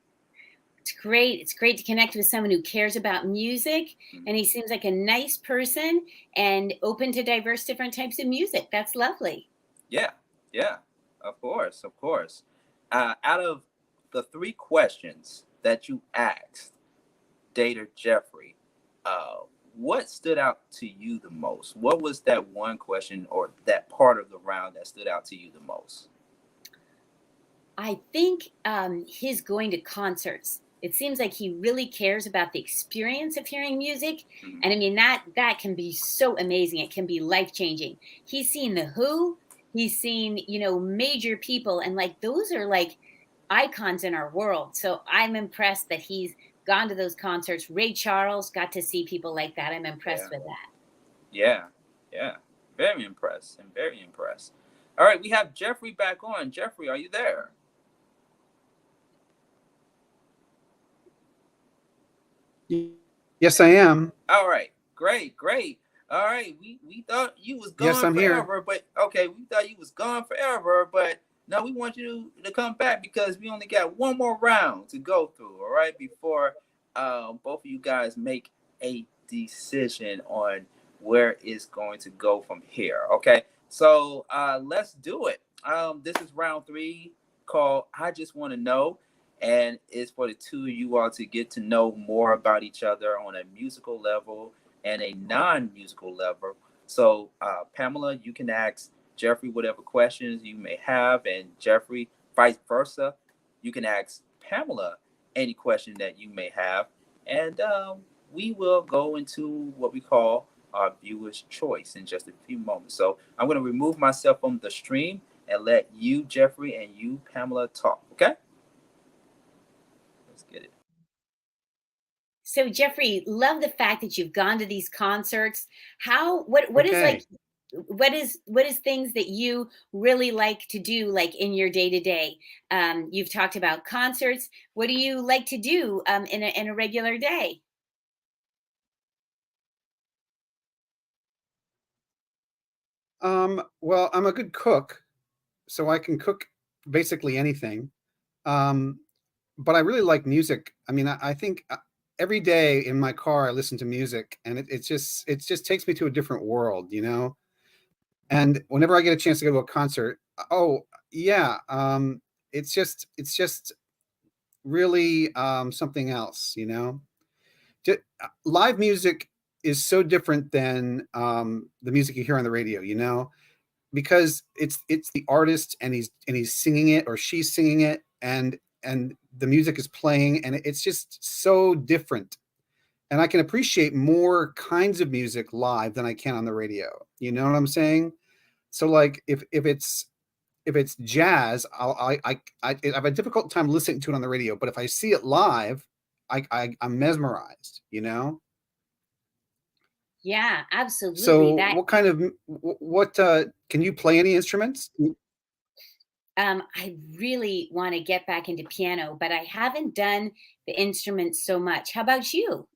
It's great. It's great to connect with someone who cares about music, and he seems like a nice person and open to diverse different types of music. That's lovely. Yeah, of course. Out of the 3 questions that you asked Dater Jeffrey, what stood out to you the most? What was that one question or that part of the round that stood out to you the most? I think his going to concerts. It seems like he really cares about the experience of hearing music, and I mean that can be so amazing. It can be life changing. He's seen the Who, he's seen major people, and like those are like icons in our world. So I'm impressed that he's gone to those concerts. Ray Charles, got to see people like that. I'm impressed with that. Yeah, very impressed. I'm very impressed. All right, we have Jeffrey back on. Jeffrey, are you there? Yes, I am. All right, great. All right, we thought you was gone Yes, I'm here. forever, but okay, we thought you was gone forever, but no, we want you to come back because we only got one more round to go through. All right, before both of you guys make a decision on where it's going to go from here. Okay, so let's do it. This is round 3 called I Just Want to Know. And it's for the two of you all to get to know more about each other on a musical level and a non-musical level. So, Pamela, you can ask Jeffrey whatever questions you may have, and Jeffrey, vice versa, you can ask Pamela any question that you may have, and we will go into what we call our viewer's choice in just a few moments. So, I'm going to remove myself from the stream and let you, Jeffrey, and you, Pamela, talk. Okay? Get it. So Jeffrey, love the fact that you've gone to these concerts. What is like what is things that you really like to do like in your day-to-day? You've talked about concerts. What do you like to do in a regular day? Well, I'm a good cook, so I can cook basically anything. But I really like music. I mean, I think every day in my car I listen to music, and it just takes me to a different world, And whenever I get a chance to go to a concert, it's just really something else, Live music is so different than the music you hear on the radio, because it's the artist and he's singing it or she's singing it, and the music is playing, and it's just so different. And I can appreciate more kinds of music live than I can on the radio. You know what I'm saying? So like if it's jazz, I have a difficult time listening to it on the radio, but if I see it live, I'm mesmerized, Yeah, absolutely. So what can you play any instruments? I really want to get back into piano, but I haven't done the instruments so much. How about you?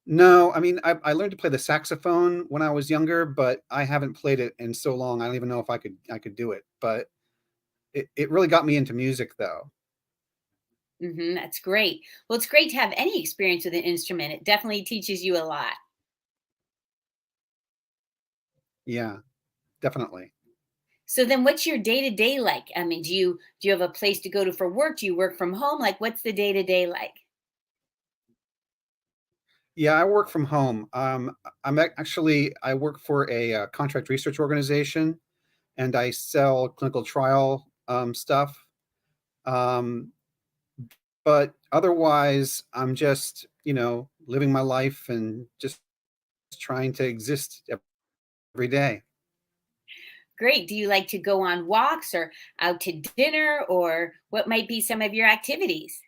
No, I mean, I learned to play the saxophone when I was younger, but I haven't played it in so long. I don't even know if I could do it, but it really got me into music though. That's great. Well, it's great to have any experience with an instrument. It definitely teaches you a lot. Yeah, definitely. So then what's your day-to-day like? I mean, do you have a place to go to for work? Do you work from home? Like, what's the day-to-day like? Yeah, I work from home. I work for a contract research organization, and I sell clinical trial stuff. But otherwise, I'm just, living my life and just trying to exist every day. Great. Do you like to go on walks or out to dinner, or what might be some of your activities?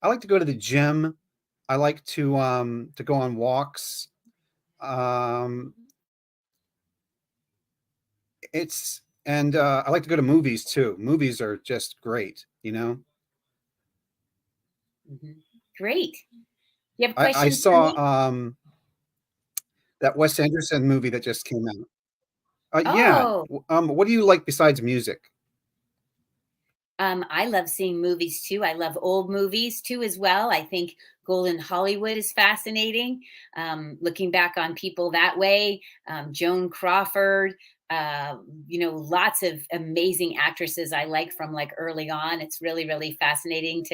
I like to go to the gym. I like to go on walks. Um, I like to go to movies too. Movies are just great, Great. You have I questions for me? saw that Wes Anderson movie that just came out. Yeah. Oh, What do you like besides music? I love seeing movies too. I love old movies too as well. I think Golden Hollywood is fascinating. Looking back on people that way, Joan Crawford, lots of amazing actresses I like from like early on. It's really, really fascinating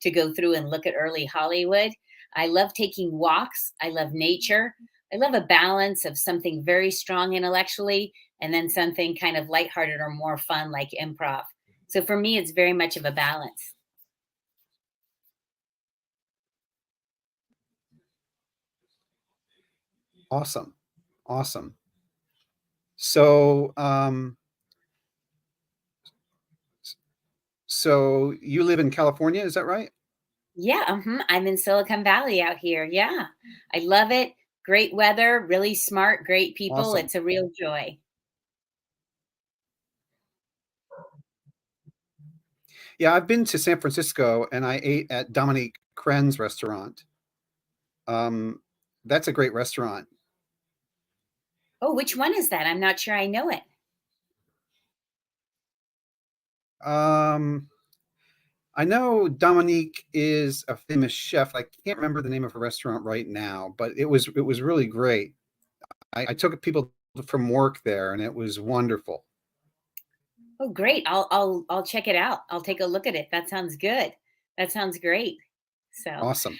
to go through and look at early Hollywood. I love taking walks. I love nature. I love a balance of something very strong intellectually and then something kind of lighthearted or more fun like improv. So for me, it's very much of a balance. Awesome. Awesome. So, so you live in California, is that right? Yeah, I'm in Silicon Valley out here. Yeah, I love it. Great weather, really smart, great people. Awesome. It's a real joy. Yeah, I've been to San Francisco and I ate at Dominique Cren's restaurant. That's a great restaurant. Oh, which one is that? I'm not sure I know it. I know Dominique is a famous chef. I can't remember the name of her restaurant right now, but it was really great. I took people from work there, and it was wonderful. Oh, great. I'll check it out. I'll take a look at it. That sounds good. That sounds great. So Awesome.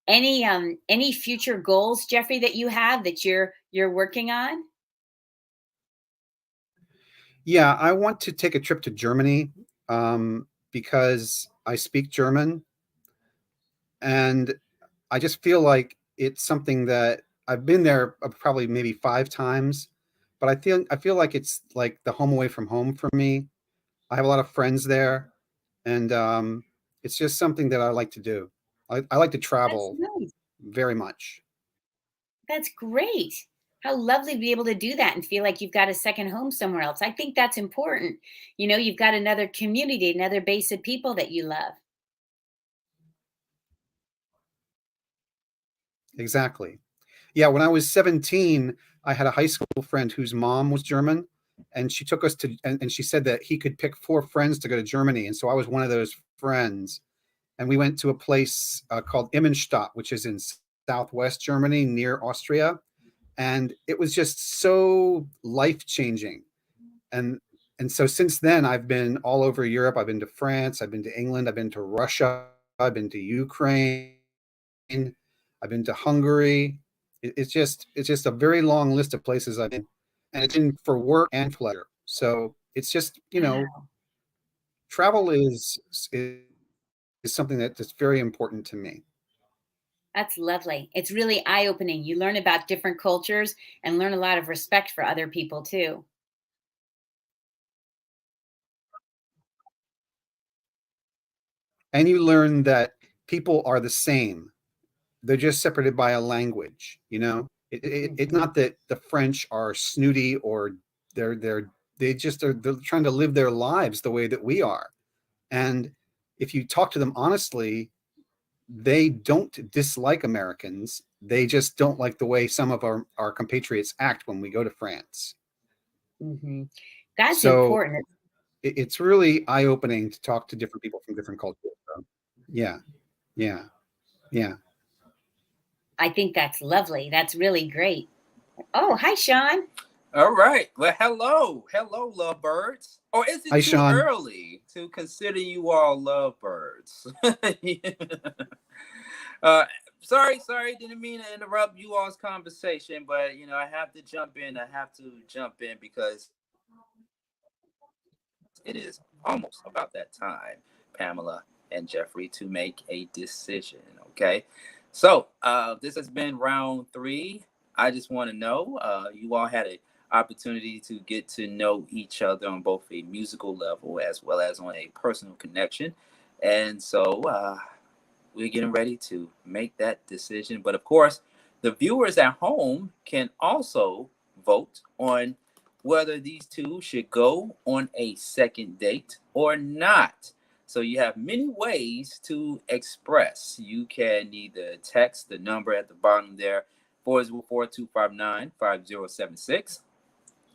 any future goals, Jeffrey, that you have that you're working on? Yeah, I want to take a trip to Germany because I speak German, and I just feel like it's something that I've been there probably maybe 5 times, but I feel like it's like the home away from home for me. I have a lot of friends there, and it's just something that I like to do. I like to That's travel nice. very much. That's great. How lovely to be able to do that and feel like you've got a second home somewhere else. I think that's important. You know, you've got another community, another base of people that you love. Exactly. Yeah, when I was 17, I had a high school friend whose mom was German, and she took us to, and she said that he could pick 4 friends to go to Germany. And so I was one of those friends. And we went to a place called Immenstadt, which is in southwest Germany near Austria. And it was just so life-changing. And so since then, I've been all over Europe. I've been to France, I've been to England, I've been to Russia, I've been to Ukraine, I've been to Hungary. It's just a very long list of places I've been, and it's been for work and pleasure. So it's just, Wow. travel is something that's very important to me. That's lovely. It's really eye-opening. You learn about different cultures and learn a lot of respect for other people too. And you learn that people are the same. They're just separated by a language. It's not that the French are snooty or they're trying to live their lives the way that we are. And if you talk to them honestly, they don't dislike Americans. They just don't like the way some of our compatriots act when we go to France. Mm-hmm. That's So important. it's really eye-opening to talk to different people from different cultures. So, yeah, yeah, yeah. I think that's lovely. That's really great. Oh, hi, Sean. All right. Well, hello, lovebirds. Or is Hi, it too Sean. early to consider you all lovebirds? Sorry, didn't mean to interrupt you all's conversation, but I have to jump in. Because it is almost about that time, Pamela and Jeffrey, to make a decision. Okay, so this has been round 3. I just want to know, you all had an opportunity to get to know each other on both a musical level as well as on a personal connection, and so we're getting ready to make that decision. But of course, the viewers at home can also vote on whether these two should go on a second date or not. So you have many ways to express. You can either text the number at the bottom there, 404-259-5076,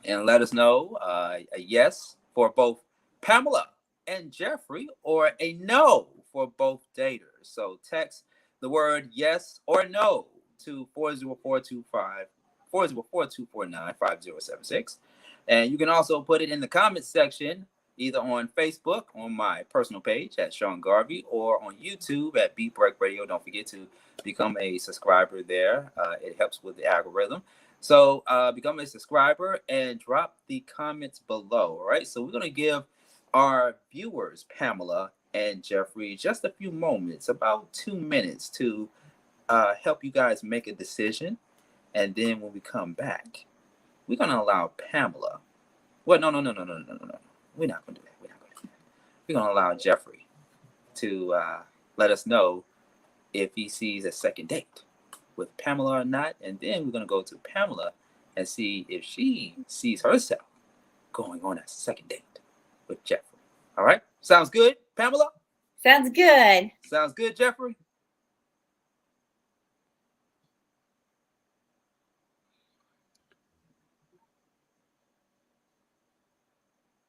and let us know a yes for both Pamela and Jeffrey or a no for both daters. So text the word yes or no to 404-249-5076. And you can also put it in the comments section. either on Facebook on my personal page at Sean Garvey or on YouTube at Beat Break Radio. Don't forget to become a subscriber there. It helps with the algorithm. So become a subscriber and drop the comments below. All right. So we're going to give our viewers, Pamela and Jeffrey, just a few moments, about 2 minutes to help you guys make a decision. And then when we come back, we're going to allow Pamela. Well, no. We're not going to do that. We're not going to do that. We're going to allow Jeffrey to let us know if he sees a second date with Pamela or not. And then we're going to go to Pamela and see if she sees herself going on a second date with Jeffrey. All right. Sounds good, Pamela? Sounds good. Sounds good, Jeffrey?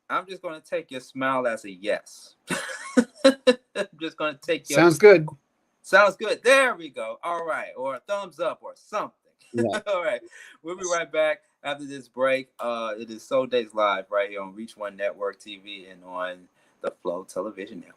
I'm just going to take your smile as a yes. I'm just going to take your... Sounds good. Sounds good. There we go. All right. Or a thumbs up or something. Yeah. All right. We'll be right back after this break. It is Soul Days Live right here on Reach One Network TV and on the Flow Television Network.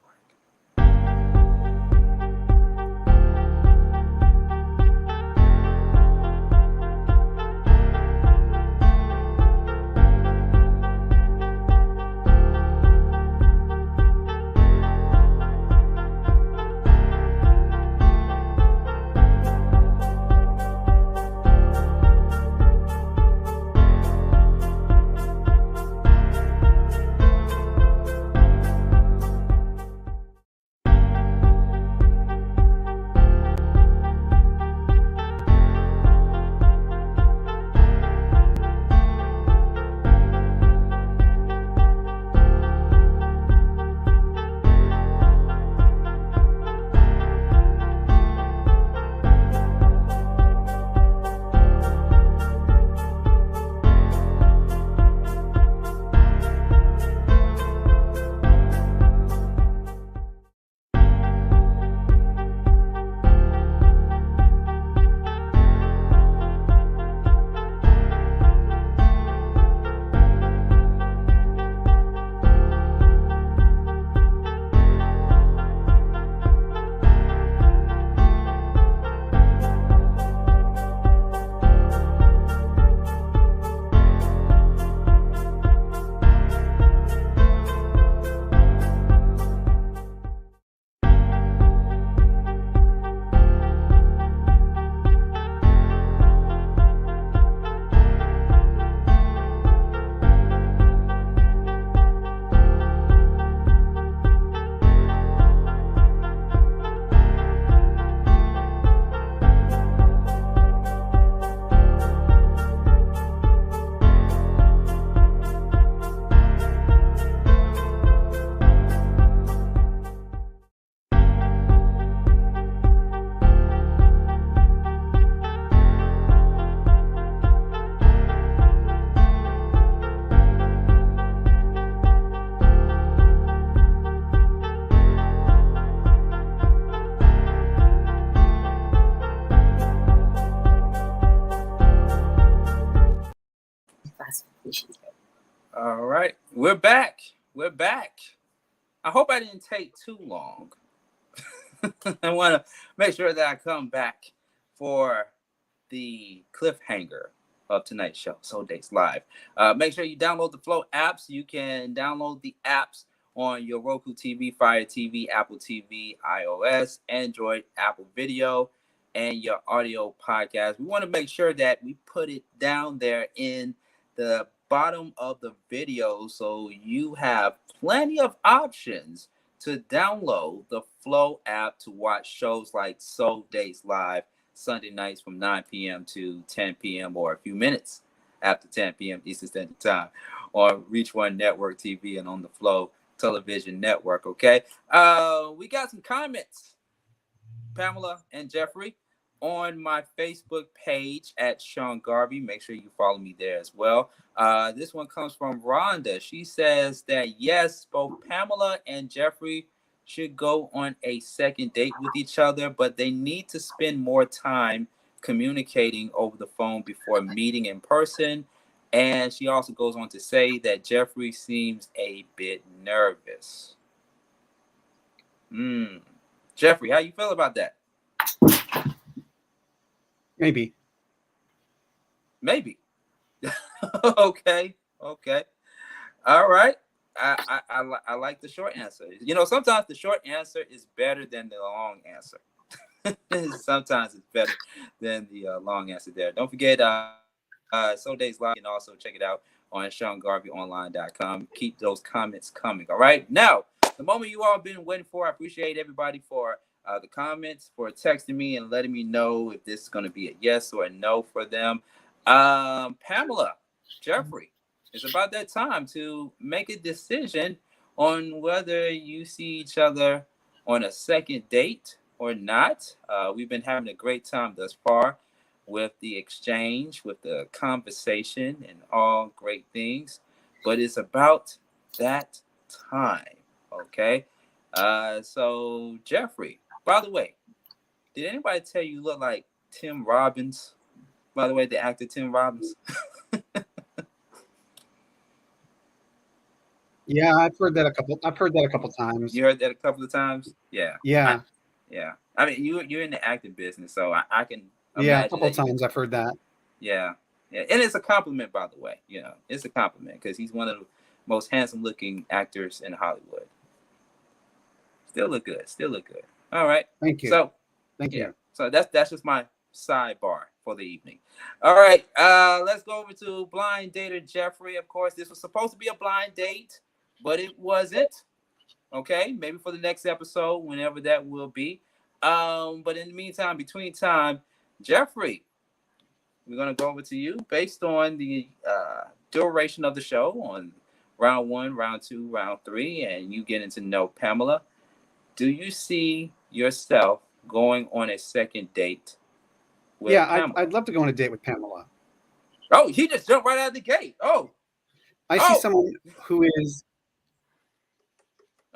All right. We're back. We're back. I hope I didn't take too long. I want to make sure that I come back for the cliffhanger of tonight's show, Soul Days Live. Make sure you download the Flow apps. You can download the apps on your Roku TV, Fire TV, Apple TV, iOS, Android, Apple Video, and your audio podcast. We want to make sure that we put it down there in the bottom of the video so you have plenty of options to download the Flow app to watch shows like Soul Days Live Sunday nights from 9 p.m. to 10 p.m. or a few minutes after 10 p.m. Eastern Standard Time on Reach One Network TV and on the Flow Television Network. Okay. We got some comments, Pamela and Jeffrey, on my Facebook page at Sean Garvey. Make sure you follow me there as well. This one comes from Rhonda. She says that yes, both Pamela and Jeffrey should go on a second date with each other, but they need to spend more time communicating over the phone before meeting in person And she also goes on to say that Jeffrey seems a bit nervous. Jeffrey, how you feel about that? Maybe. Okay. All right. I like the short answer. You know, sometimes the short answer is better than the long answer. Sometimes it's better than the long answer there. Don't forget, So Days Live. You can also check it out on SeanGarveyOnline.com. Keep those comments coming. All right. Now, the moment you all been waiting for. I appreciate everybody for the comments, for texting me and letting me know if this is going to be a yes or a no for them. Pamela, Jeffrey, it's about that time to make a decision on whether you see each other on a second date or not. We've been having a great time thus far with the exchange, with the conversation, and all great things. But it's about that time, okay? So, Jeffrey, by the way, did anybody tell you look like Tim Robbins? By the way, the actor Tim Robbins. Yeah, I've heard that a couple times. You heard that a couple of times? Yeah. Yeah. I mean, you're in the acting business, so I can Yeah, a couple of times I've heard that. Yeah. And it's a compliment, by the way. You know, it's a compliment because he's one of the most handsome-looking actors in Hollywood. Still look good. All right. Thank you. So, thank you. So that's just my sidebar for the evening. All right. Let's go over to blind dater Jeffrey. Of course, this was supposed to be a blind date, but it wasn't. Okay, maybe for the next episode, whenever that will be. But in the meantime, between time, Jeffrey, we're gonna go over to you based on the duration of the show on round 1, round 2, round 3, and you getting to know Pamela. Do you see yourself going on a second date with Pamela? I'd love to go on a date with Pamela. Oh, he just jumped right out of the gate. I see someone who is.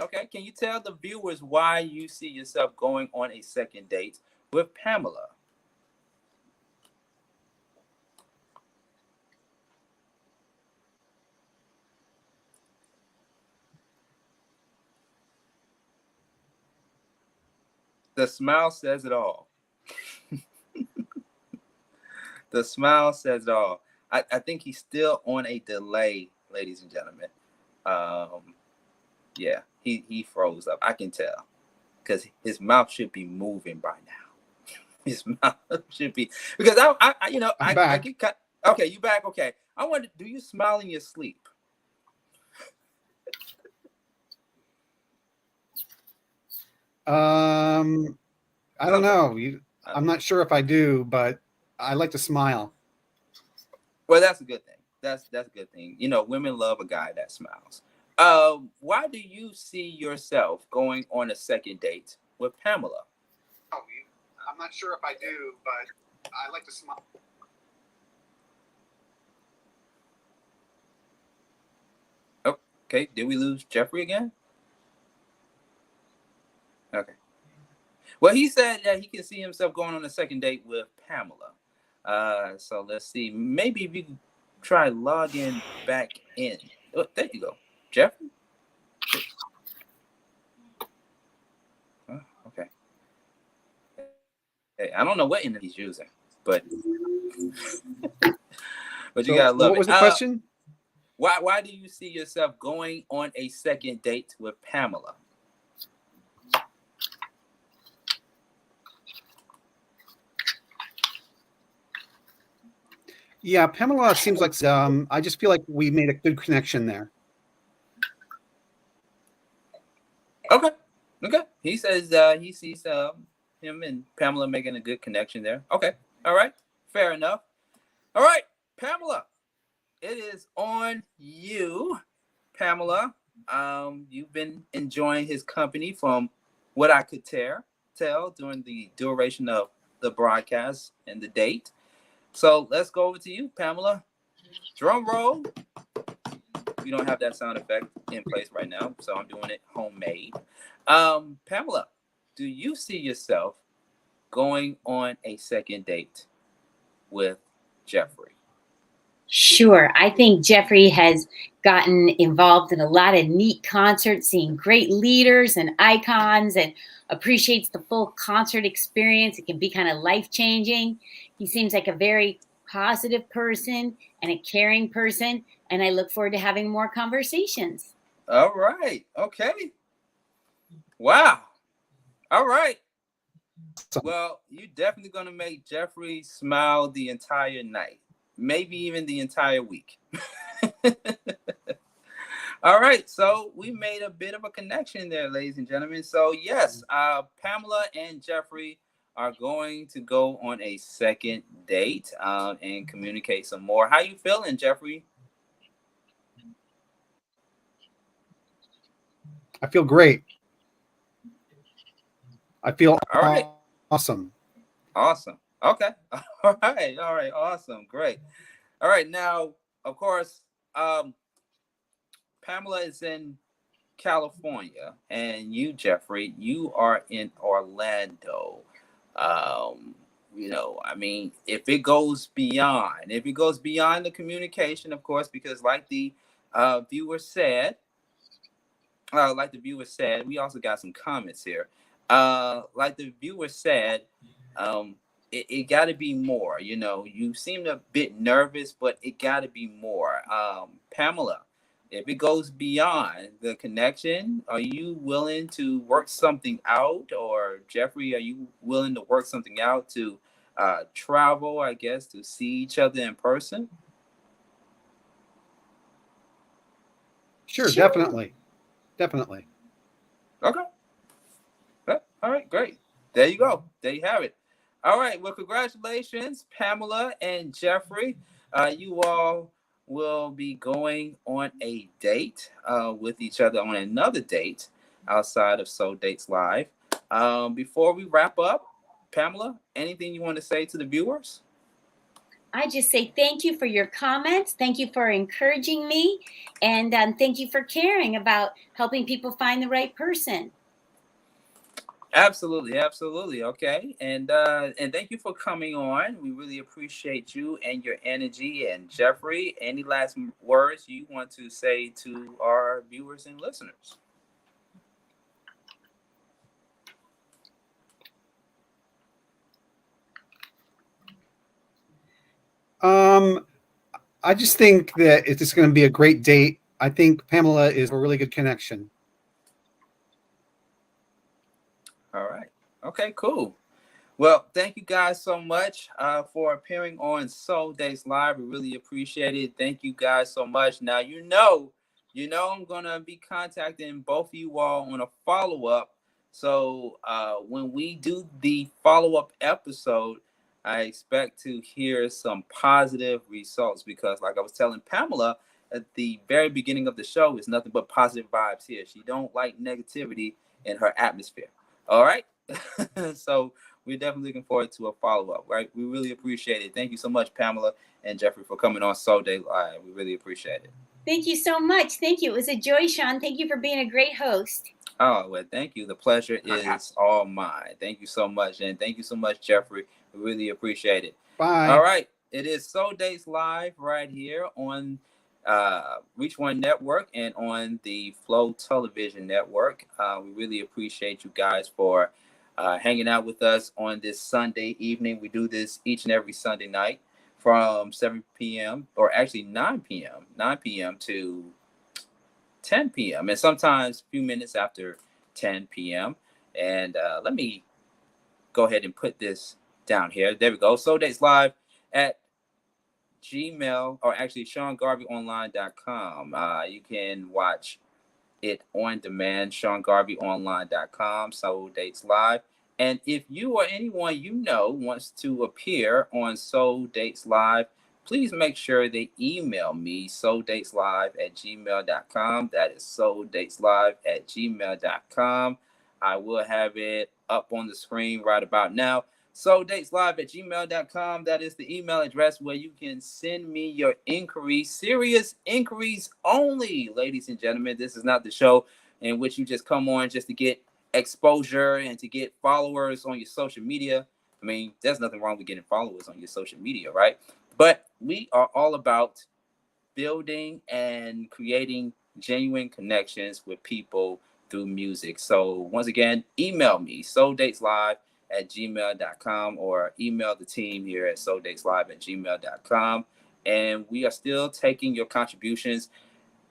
Okay, can you tell the viewers why you see yourself going on a second date with Pamela? The smile says it all. The smile says it all. I think he's still on a delay, ladies and gentlemen. Yeah, he froze up. I can tell because his mouth should be moving by now. His mouth should be, because I get cut. Okay, you back? Okay. I wonder, do you smile in your sleep? I don't know. I'm not sure if I do, but I like to smile. Well, that's a good thing. That's a good thing. You know, women love a guy that smiles. Why do you see yourself going on a second date with Pamela? I'm not sure if I do, but I like to smile. Okay, did we lose Jeffrey again? Okay. Well, he said that he can see himself going on a second date with Pamela. So let's see. Maybe if you can try logging back in. Oh, there you go. Jeffrey? Oh, okay. Hey, I don't know what internet he's using, but you gotta love it. What was the question? Why do you see yourself going on a second date with Pamela? Yeah, Pamela seems like I just feel like we made a good connection there. Okay. He says he sees him and Pamela making a good connection there. Okay. All right. Fair enough. All right, Pamela, it is on you. Pamela, you've been enjoying his company from what I could tell during the duration of the broadcast and the date. So let's go over to you, Pamela. Drum roll. We don't have that sound effect in place right now, so I'm doing it homemade. Pamela, do you see yourself going on a second date with Jeffrey? Sure. I think Jeffrey has gotten involved in a lot of neat concerts, seeing great leaders and icons, and appreciates the full concert experience. It can be kind of life-changing. He seems like a very positive person and a caring person, and I look forward to having more conversations. All right. Okay. Wow. All right. Well, you're definitely going to make Jeffrey smile the entire night, maybe even the entire week. All right. So we made a bit of a connection there, ladies and gentlemen. So yes, Pamela and Jeffrey are going to go on a second date and communicate some more. How you feeling, Jeffrey? I feel great. I feel All right. awesome. Awesome. Okay. All right. All right. Awesome. Great. All right. Now, of course, Pamela is in California, and you, Jeffrey, you are in Orlando. I mean, if it goes beyond the communication, of course, because like the viewer said, we also got some comments here. Like the viewer said, it got to be more. You seemed a bit nervous, but it got to be more. Pamela, if it goes beyond the connection, are you willing to work something out? Or Jeffrey, are you willing to work something out to travel, I guess, to see each other in person? Sure. Definitely. Okay. All right, great. There you go. There you have it. All right. Well, congratulations, Pamela and Jeffrey. You all will be going on a date with each other on another date outside of Soul Dates Live. Before we wrap up, Pamela, anything you want to say to the viewers? I just say thank you for your comments. Thank you for encouraging me. And thank you for caring about helping people find the right person. Absolutely. Okay. And thank you for coming on. We really appreciate you and your energy. And Jeffrey, any last words you want to say to our viewers and listeners? I just think that it's just going to be a great date. I think Pamela is a really good connection. All right. Okay, cool. Well, thank you guys so much for appearing on Soul Dates Live. We really appreciate it. Thank you guys so much. Now, you know I'm going to be contacting both of you all on a follow-up. So when we do the follow-up episode, I expect to hear some positive results because like I was telling Pamela at the very beginning of the show, it's nothing but positive vibes here. She don't like negativity in her atmosphere. All right. So we're definitely looking forward to a follow-up, right? We really appreciate it. Thank you so much, Pamela and Jeffrey, for coming on Soul Day Live. We really appreciate it. Thank you so much. Thank you. It was a joy, Sean. Thank you for being a great host. Oh, well, thank you. The pleasure is all mine. Thank you so much. And thank you so much, Jeffrey. We really appreciate it. Bye. All right. It is Soul Dates Live right here on Reach One Network and on the Flow Television Network. We really appreciate you guys for hanging out with us on this Sunday evening. We do this each and every Sunday night from 7 p.m. or actually 9 p.m. to 10 p.m. and sometimes a few minutes after 10 p.m. And let me go ahead and put this down here. There we go. Soul Dates Live at Gmail, or actually SeanGarveyOnline.com. You can watch it on demand, SeanGarveyOnline.com, Soul Dates Live. And if you or anyone you know wants to appear on Soul Dates Live, please make sure they email me, souldateslive@gmail.com. That is souldateslive@gmail.com. I will have it up on the screen right about now. souldateslive@gmail.com. That is the email address where you can send me your inquiries, serious inquiries only, ladies and gentlemen. This is not the show in which you just come on just to get exposure and to get followers on your social media. I mean, there's nothing wrong with getting followers on your social media, right? But we are all about building and creating genuine connections with people through music. So once again, email me, souldateslive@gmail.com, or email the team here at souldateslive@gmail.com. And we are still taking your contributions.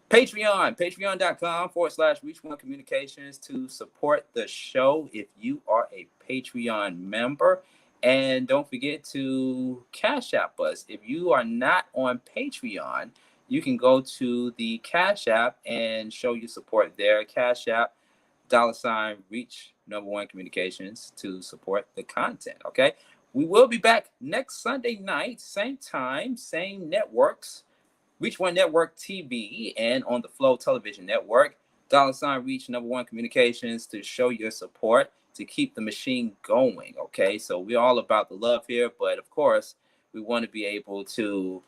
patreon.com/Reach1 Communications to support the show if you are a Patreon member. And don't forget to Cash App us. If you are not on Patreon, you can go to the Cash App and show your support there. Cash App, $Reach1 Communications to support the content, okay? We will be back next Sunday night, same time, same networks. Reach One Network TV and on the Flow Television Network. $Reach1 Communications to show your support to keep the machine going. Okay, so we're all about the love here, but of course, we want to be able to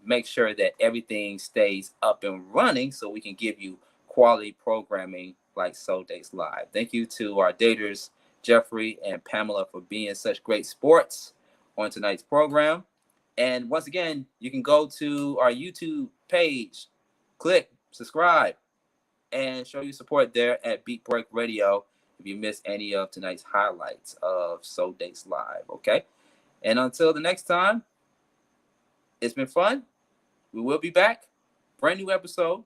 make sure that everything stays up and running so we can give you quality programming like Soul Dates Live. Thank you to our daters, Jeffrey and Pamela, for being such great sports on tonight's program. And once again, you can go to our YouTube page, click subscribe, and show your support there at Beat Break Radio if you missed any of tonight's highlights of Soul Dates Live, okay? And until the next time, it's been fun. We will be back. Brand new episode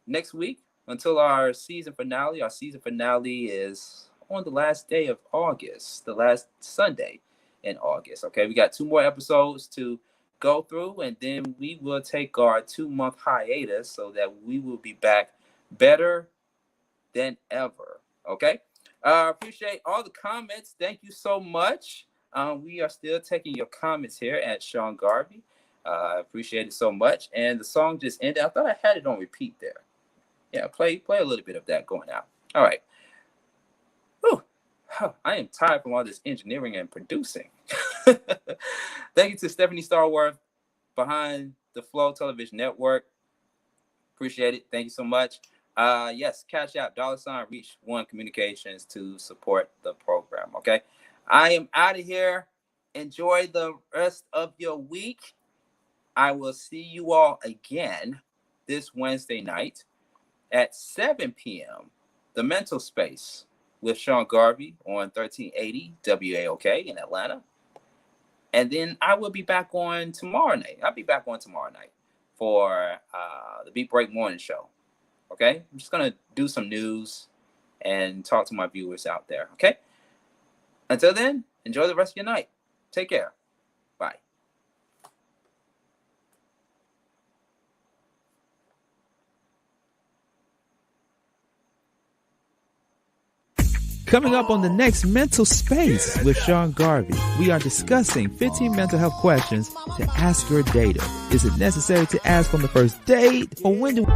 next week until our season finale. Our season finale is on the last day of August, the last Sunday in August. Okay, we got 2 more episodes to go through, and then we will take our 2-month hiatus so that we will be back better than ever. Okay, appreciate all the comments. Thank you so much. We are still taking your comments here at Sean Garvey. I appreciate it so much. And the song just ended. I thought I had it on repeat there. Yeah, play a little bit of that going out. All right. Whew. I am tired from all this engineering and producing. Thank you to Stephanie Starworth behind the Flow Television Network. Appreciate it. Thank you so much. Yes, Cash App, $Reach1 Communications to support the program. Okay. I am out of here. Enjoy the rest of your week. I will see you all again this Wednesday night at 7 p.m. The Mental Space with Sean Garvey on 1380 WAOK in Atlanta. And then I will be back on tomorrow night. I'll be back on tomorrow night for the Beat Break Morning Show. Okay? I'm just going to do some news and talk to my viewers out there. Okay? Until then, enjoy the rest of your night. Take care. Bye. Coming up on the next Mental Space with Sean Garvey, we are discussing 15 mental health questions to ask your dater. Is it necessary to ask on the first date, or when do